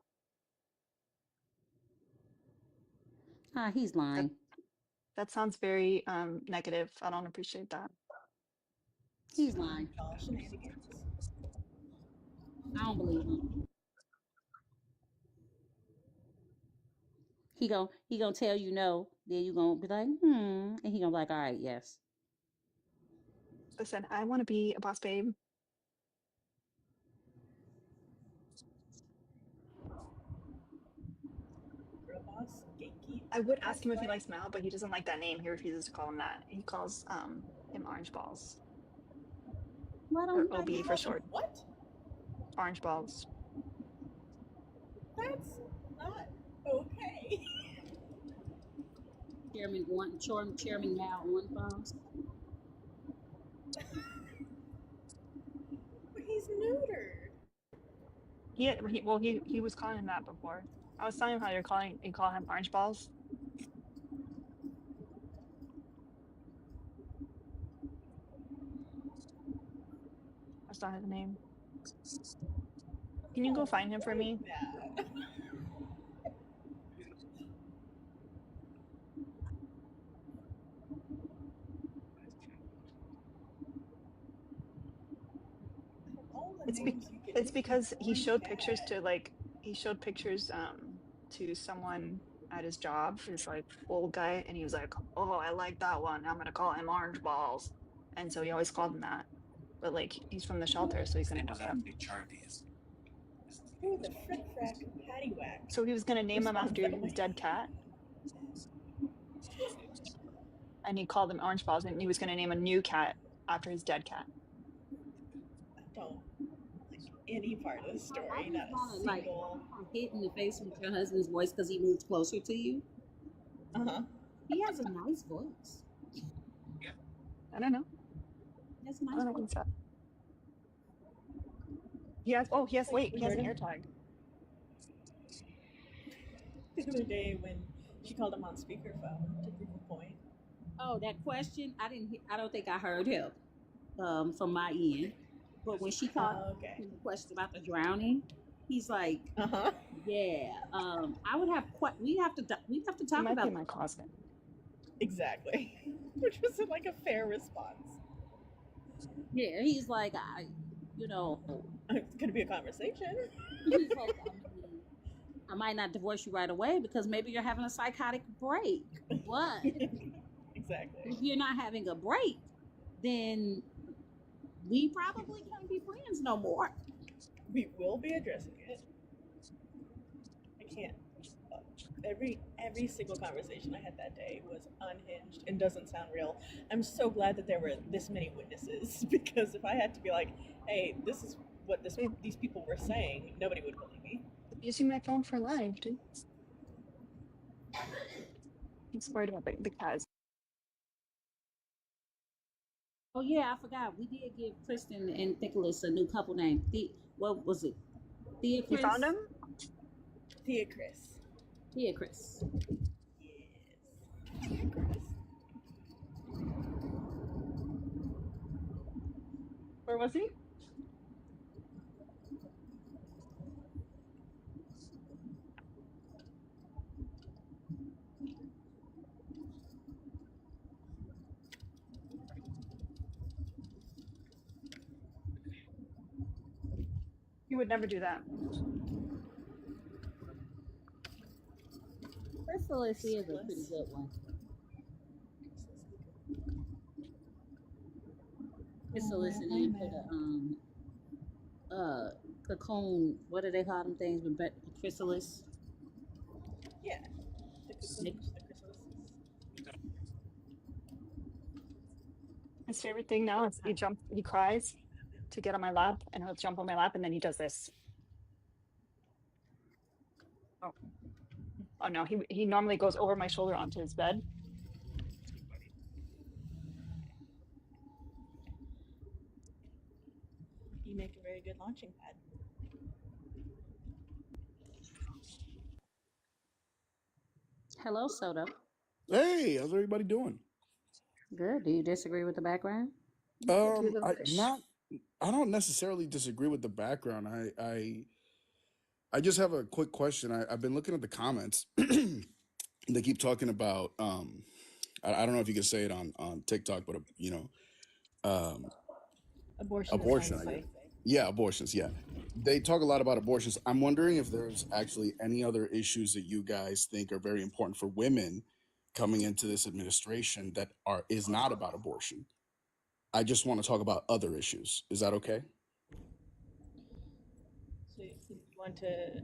Speaker 2: Ah, he's lying.
Speaker 4: That sounds very negative. I don't appreciate that.
Speaker 2: He's lying.
Speaker 9: all shenanigans.
Speaker 2: I don't believe him. He gonna tell you no, then you gonna be like, and he gonna be like, all right, yes.
Speaker 4: Listen, I want to be a boss babe.
Speaker 9: Girl boss, gatekeep.
Speaker 4: I would ask
Speaker 9: That's
Speaker 4: him if he
Speaker 9: right.
Speaker 4: likes Mal, but he doesn't like that name. He refuses to call him that. He calls him Orange Balls,
Speaker 2: Why don't
Speaker 4: or
Speaker 2: he like
Speaker 4: OB
Speaker 9: He
Speaker 4: for
Speaker 9: calls him
Speaker 4: short.
Speaker 9: what?
Speaker 4: Orange Balls.
Speaker 9: That's not okay.
Speaker 2: Chairman Mao on phones?
Speaker 9: But he's neutered.
Speaker 4: He was calling him that before. I was telling him how you call him Orange Balls. That's not his name. Can you go
Speaker 9: Oh,
Speaker 4: find him for
Speaker 9: like
Speaker 4: me?
Speaker 9: that. All the
Speaker 4: It's be-
Speaker 9: names you can
Speaker 4: it's
Speaker 9: nickname
Speaker 4: because
Speaker 9: an orange cat.
Speaker 4: he showed pictures to someone at his job, this like old guy, and he was like, "Oh, I like that one. I'm gonna call him Orange Balls." And so he always called him that. But like he's from the shelter, so he's gonna know him.
Speaker 9: Who the frick frack paddywhack
Speaker 4: So he was gonna name him
Speaker 9: responds
Speaker 4: after
Speaker 9: that
Speaker 4: his
Speaker 9: way?
Speaker 4: dead cat, and he called him Orange Balls, and he was gonna name a new cat after his dead cat.
Speaker 9: I don't like any part of the
Speaker 2: I
Speaker 9: story,
Speaker 2: just
Speaker 9: not a
Speaker 2: wanna
Speaker 9: single.
Speaker 2: hit in the face with your husband's voice because he moved closer to you.
Speaker 9: Uh-huh.
Speaker 2: He has a nice voice.
Speaker 4: I don't know.
Speaker 2: He has a
Speaker 4: I
Speaker 2: nice
Speaker 4: don't know what
Speaker 2: voice.
Speaker 4: he said. Wait,
Speaker 9: We
Speaker 4: he has
Speaker 9: heard
Speaker 4: an
Speaker 9: him
Speaker 4: air tag.
Speaker 9: the other day when she called him on speakerphone to prove a point.
Speaker 2: Oh, that question, I don't think I heard him from my end. But when she called
Speaker 9: Okay.
Speaker 2: him the question about the drowning, he's like, yeah. I would have we'd have to
Speaker 4: It
Speaker 2: talk
Speaker 4: might be
Speaker 2: about
Speaker 4: in my closet.
Speaker 9: Exactly. Which was like a fair response.
Speaker 2: Yeah, he's like, you know,
Speaker 9: It's going to be a conversation.
Speaker 2: he's like, I might not divorce you right away because maybe you're having a psychotic break. But
Speaker 9: Exactly.
Speaker 2: if you're not having a break, then we probably can't be friends no more.
Speaker 9: We will be addressing it. I can't. Every single conversation I had that day was unhinged and doesn't sound real. I'm so glad that there were this many witnesses because if I had to be like, "Hey, this is what these people were saying," nobody would believe me.
Speaker 4: I'm using my phone for live, dude. I'm worried about the cats.
Speaker 2: Oh yeah, I forgot. We did give Kristen and Nicholas a new couple name. What was it? Thea
Speaker 4: You
Speaker 2: Chris?
Speaker 4: found him?
Speaker 9: Thea Chris.
Speaker 2: Thea Chris.
Speaker 9: Yes. Thea Chris.
Speaker 4: Where was he? He would never do that.
Speaker 2: Chrysalis is a pretty good one. Chrysalis, and then you put a cocoon. What do they call them things? Chrysalis.
Speaker 9: Yeah. The chrysalis.
Speaker 4: His favorite thing now is he cries to get on my lap, and he'll jump on my lap, and then he does this. Oh no, he normally goes over my shoulder onto his bed.
Speaker 9: You make a very good launching pad.
Speaker 2: Hello, Soda.
Speaker 10: Hey, how's everybody doing?
Speaker 2: Good. Do you disagree with the background?
Speaker 10: I don't necessarily disagree with the background. I just have a quick question. I've been looking at the comments. They keep talking about I don't know if you can say it on TikTok, but abortion. I guess. Yeah, abortions. Yeah, they talk a lot about abortions. I'm wondering if there's actually any other issues that you guys think are very important for women coming into this administration that is not about abortion. I just want to talk about other issues. Is that okay?
Speaker 9: So you want to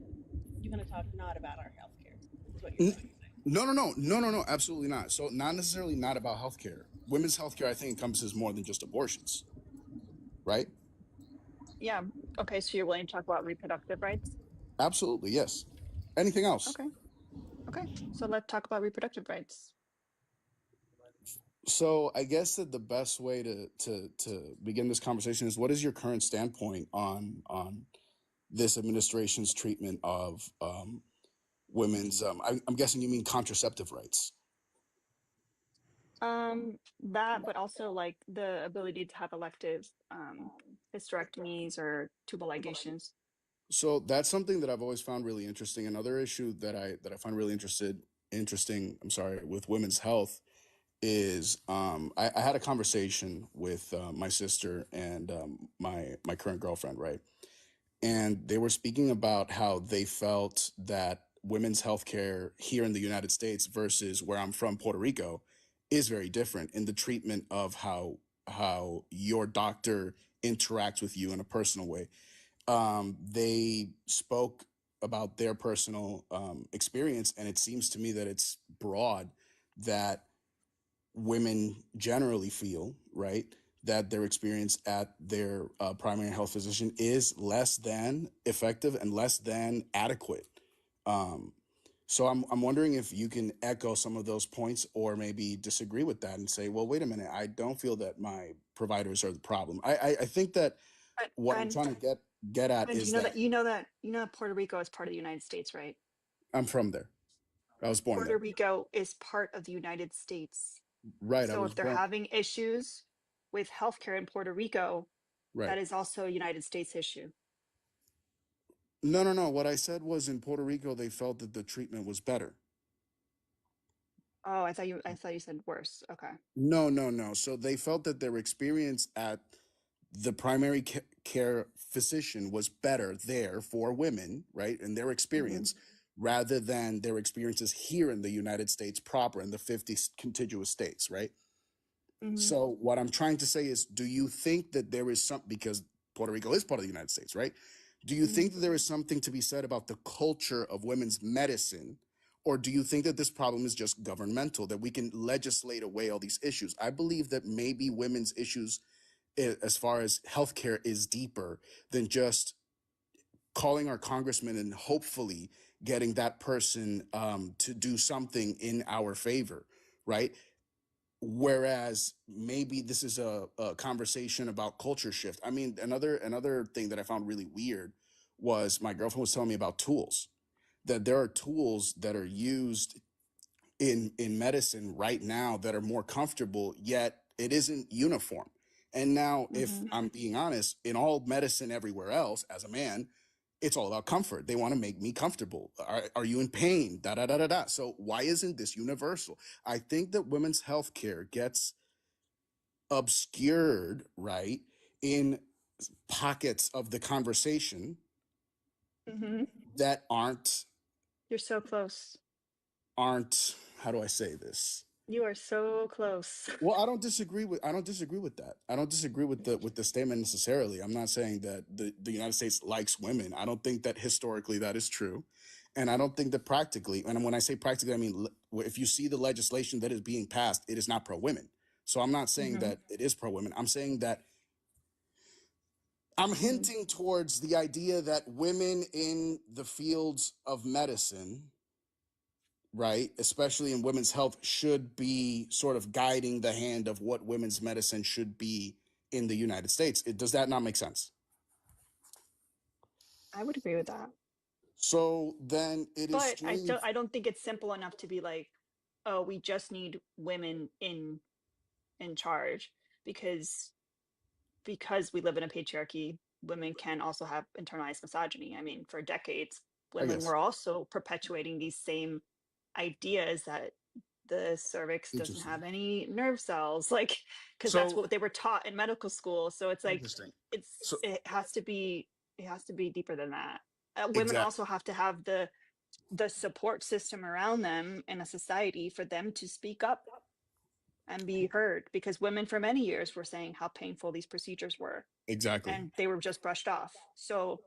Speaker 9: talk not about our healthcare? Is what you're trying to say?
Speaker 10: No, absolutely not. So not necessarily not about healthcare. Women's healthcare, I think, encompasses more than just abortions, right?
Speaker 4: Yeah. Okay. So you're willing to talk about reproductive rights?
Speaker 10: Absolutely, yes. Anything else?
Speaker 4: Okay. So let's talk about reproductive rights.
Speaker 10: So I guess that the best way to begin this conversation is, what is your current standpoint on this administration's treatment of women's? I'm guessing you mean contraceptive rights.
Speaker 4: That, but also like the ability to have elective hysterectomies or tubal ligations.
Speaker 10: So that's something that I've always found really interesting. Another issue that I find really interesting. I'm sorry, with women's health is I had a conversation with my sister and my current girlfriend, right? And they were speaking about how they felt that women's healthcare here in the United States versus where I'm from, Puerto Rico, is very different in the treatment of how your doctor interacts with you in a personal way. They spoke about their personal experience, and it seems to me that it's broad, that women generally feel, right, that their experience at their primary health physician is less than effective and less than adequate. So I'm wondering if you can echo some of those points, or maybe disagree with that and say, well, wait a minute, I don't feel that my providers are the problem. I think that what I'm trying to get at is that
Speaker 4: you know that Puerto Rico is part of the United States, right?
Speaker 10: I'm from there. I was born there.
Speaker 4: Puerto Rico is part of the United States.
Speaker 10: Right.
Speaker 4: So if they're having issues with healthcare in Puerto Rico,
Speaker 10: right,
Speaker 4: that is also a United States issue.
Speaker 10: No. What I said was, in Puerto Rico, they felt that the treatment was better.
Speaker 4: Oh, I thought you said worse. Okay.
Speaker 10: No. So they felt that their experience at the primary care physician was better there for women, right? And their
Speaker 4: Mm-hmm.
Speaker 10: experience rather than their experiences here in the United States proper in the 50 contiguous states, right?
Speaker 4: Mm-hmm.
Speaker 10: So what I'm trying to say is, do you think that there is some, because Puerto Rico is part of the United States, right? Do you
Speaker 4: Mm-hmm.
Speaker 10: think that there is something to be said about the culture of women's medicine? Or do you think that this problem is just governmental, that we can legislate away all these issues? I believe that maybe women's issues as far as healthcare is deeper than just calling our congressman and hopefully getting that person to do something in our favor, right? Whereas maybe this is a conversation about culture shift. I mean, another thing that I found really weird was my girlfriend was telling me about tools, that there are tools that are used in medicine right now that are more comfortable, yet it isn't uniform. And now, if
Speaker 4: Mm-hmm.
Speaker 10: I'm being honest, in all medicine everywhere else, as a man, it's all about comfort. They want to make me comfortable. Are you in pain? Da da da da da. So why isn't this universal? I think that women's health care gets obscured, right, in pockets of the conversation
Speaker 4: Mm-hmm.
Speaker 10: that aren't
Speaker 4: You're so close.
Speaker 10: how do I say this?
Speaker 4: You are so close.
Speaker 10: Well, I don't disagree with that. I don't disagree with the statement necessarily. I'm not saying that the United States likes women. I don't think that historically that is true. And I don't think that practically, and when I say practically, I mean if you see the legislation that is being passed, it is not pro women. So I'm not saying
Speaker 4: Mm-hmm.
Speaker 10: that it is pro women. I'm saying that I'm
Speaker 4: Mm-hmm.
Speaker 10: hinting towards the idea that women in the fields of medicine, right, especially in women's health, should be sort of guiding the hand of what women's medicine should be in the United States. Does that not make sense?
Speaker 4: I would agree with that.
Speaker 10: So then it is
Speaker 4: But I
Speaker 10: strange.
Speaker 4: don't think it's simple enough to be like, oh, we just need women in charge because we live in a patriarchy, women can also have internalized misogyny. I mean, for decades,
Speaker 10: I
Speaker 4: women
Speaker 10: guess.
Speaker 4: were also perpetuating these same ideas that the cervix doesn't
Speaker 10: Interesting.
Speaker 4: have any nerve cells, like, because that's
Speaker 10: So
Speaker 4: what they were taught in medical school. So it's like,
Speaker 10: interesting. So
Speaker 4: it has to be deeper than that. Women
Speaker 10: exact
Speaker 4: also have to have the support system around them in a society for them to speak up and be heard, because women for many years were saying how painful these procedures were
Speaker 10: exactly.
Speaker 4: and they were just brushed off. So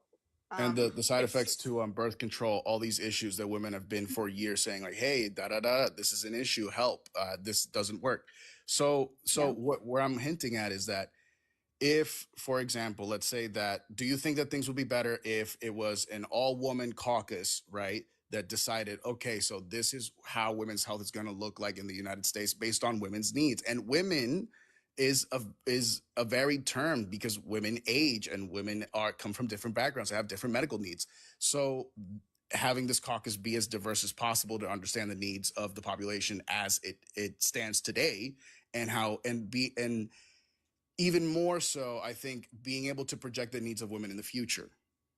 Speaker 10: And the side
Speaker 4: it's
Speaker 10: effects to birth control, all these issues that women have been for years saying like, hey, da da da, this is an issue, help, this doesn't work. So
Speaker 4: yeah.
Speaker 10: where I'm hinting at is that if, for example, let's say that, do you think that things would be better if it was an all woman caucus, right? That decided, okay, so this is how women's health is going to look like in the United States based on women's needs. And women is a varied term because women age and women are come from different backgrounds, they have different medical needs. So having this caucus be as diverse as possible to understand the needs of the population as it stands today, and how and be and even more so, I think being able to project the needs of women in the future,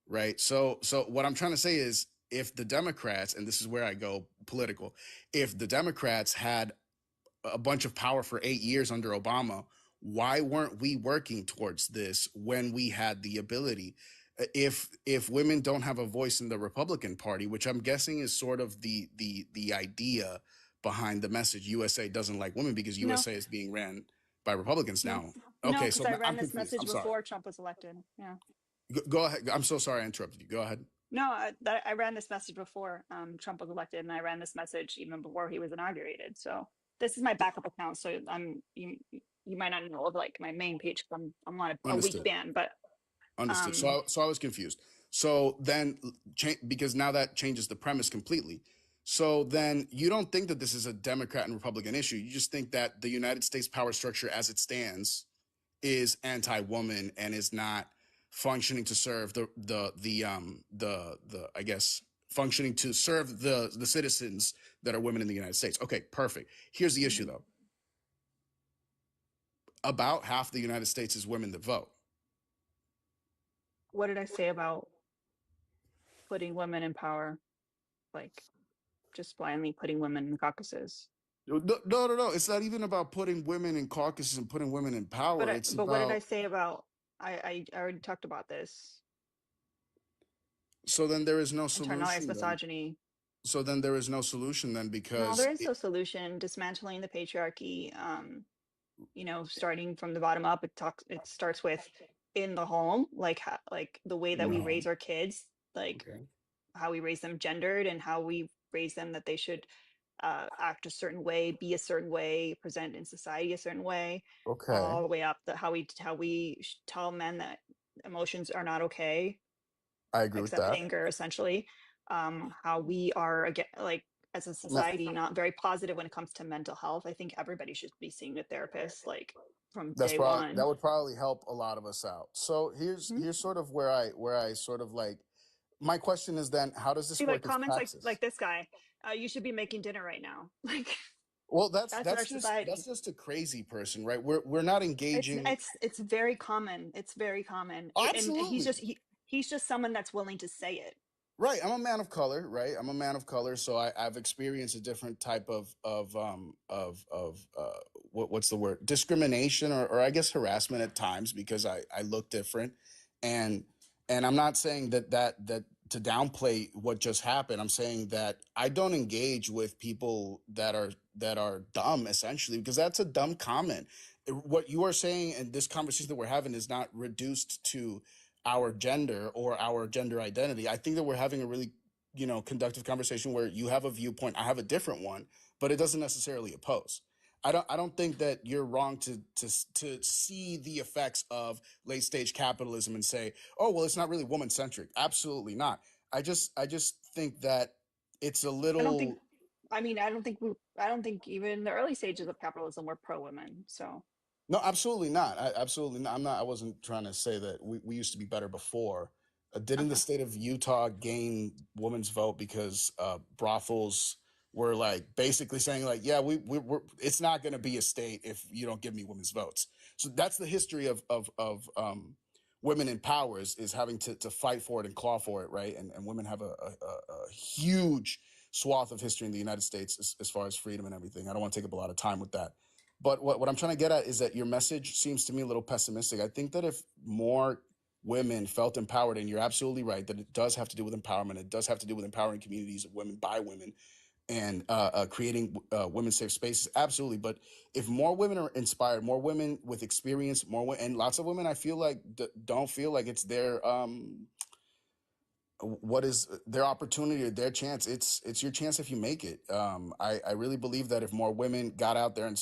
Speaker 10: right? So what I'm trying to say is, if the Democrats, and this is where I go political, if the Democrats had a bunch of power for 8 years under Obama, why weren't we working towards this when we had the ability? If women don't have a voice in the Republican Party, which I'm guessing is sort of the idea behind the message, USA doesn't like women because
Speaker 4: No,
Speaker 10: USA is being ran by Republicans
Speaker 4: no,
Speaker 10: now.
Speaker 4: no,
Speaker 10: Okay,
Speaker 4: because
Speaker 10: so
Speaker 4: I ran
Speaker 10: I'm
Speaker 4: this
Speaker 10: confused.
Speaker 4: message
Speaker 10: I'm sorry.
Speaker 4: before Trump was elected. Yeah.
Speaker 10: Go ahead. I'm so sorry I interrupted you. Go ahead.
Speaker 4: No, I ran this message before Trump was elected, and I ran this message even before he was inaugurated. So this is my backup account. So you might not know of like my main page. 'Cause I'm on a weak
Speaker 10: Understood.
Speaker 4: ban, but
Speaker 10: Understood.
Speaker 4: um,
Speaker 10: So I was confused. So then, because now that changes the premise completely. So then you don't think that this is a Democrat and Republican issue. You just think that the United States power structure as it stands is anti-woman and is not functioning to serve the I guess functioning to serve the citizens that are women in the United States. Okay, perfect. Here's the issue
Speaker 4: mhm.
Speaker 10: though. About half the United States is women that vote.
Speaker 4: What did I say about putting women in power? Like just blindly putting women in caucuses.
Speaker 10: No. It's not even about putting women in caucuses and putting women in power. It's
Speaker 4: But what did I
Speaker 10: about.
Speaker 4: say about? I already talked about this.
Speaker 10: So then there is no
Speaker 4: Internalized
Speaker 10: solution then.
Speaker 4: misogyny.
Speaker 10: So then there is no solution then
Speaker 4: No,
Speaker 10: because
Speaker 4: there is no solution. Dismantling the patriarchy. Starting from the bottom up. It starts with in the home, like the way that we
Speaker 10: no.
Speaker 4: raise our kids, like
Speaker 10: Okay.
Speaker 4: how we raise them gendered and how we raise them that they should act a certain way, be a certain way, present in society a certain way,
Speaker 10: Okay.
Speaker 4: all the way up to how we tell men that emotions are not okay,
Speaker 10: I agree with
Speaker 4: except
Speaker 10: that.
Speaker 4: anger, essentially. How we are again, like as a
Speaker 10: Now,
Speaker 4: society, not very positive when it comes to mental health. I think everybody should be seeing a therapist, like from day
Speaker 10: that
Speaker 4: one.
Speaker 10: would probably help a lot of us out. So
Speaker 4: Mhm.
Speaker 10: here's sort of where I sort of like my question is then how does this
Speaker 4: See, like
Speaker 10: work as
Speaker 4: comments
Speaker 10: praxis?
Speaker 4: like this guy, you should be making dinner right now. Like
Speaker 10: Well,
Speaker 4: that's our society.
Speaker 10: that's just a crazy person, right? We're not engaging.
Speaker 4: It's very common. It's very common. And
Speaker 10: Absolutely.
Speaker 4: He's just someone that's willing to say it.
Speaker 10: Right. I'm a man of color, right? I'm a man of color, so I've experienced a different type of what's the word? Discrimination or I guess harassment at times because I look different. And I'm not saying that to downplay what just happened. I'm saying that I don't engage with people that are dumb essentially because that's a dumb comment. What you are saying and this conversation that we're having is not reduced to our gender or our gender identity. I think that we're having a really, conductive conversation where you have a viewpoint, I have a different one, but it doesn't necessarily oppose. I don't think that you're wrong to see the effects of late stage capitalism and say, oh well, it's not really woman centric. Absolutely not. I just think that it's a
Speaker 4: I don't think.
Speaker 10: little.
Speaker 4: I mean, I don't think even the early stages of capitalism were pro women. So
Speaker 10: No, absolutely not. Absolutely not. I wasn't trying to say that we used to be better before. Didn't the
Speaker 4: okay.
Speaker 10: state of Utah gain women's vote because brothels were like basically saying like, yeah, we're it's not going to be a state if you don't give me women's votes. So that's the history of women in power is having to fight for it and claw for it, right? And women have a huge swath of history in the United States as far as freedom and everything. I don't want to take up a lot of time with that. But what I'm trying to get at is that your message seems to me a little pessimistic. I think that if more women felt empowered, and you're absolutely right that it does have to do with empowerment, it does have to do with empowering communities of women by women and creating women's safe spaces, absolutely. But if more women are inspired, more women with experience, and lots of women, I feel like don't feel like it's their what is their opportunity or their chance. It's your chance if you make it. I really believe that if more women got out there and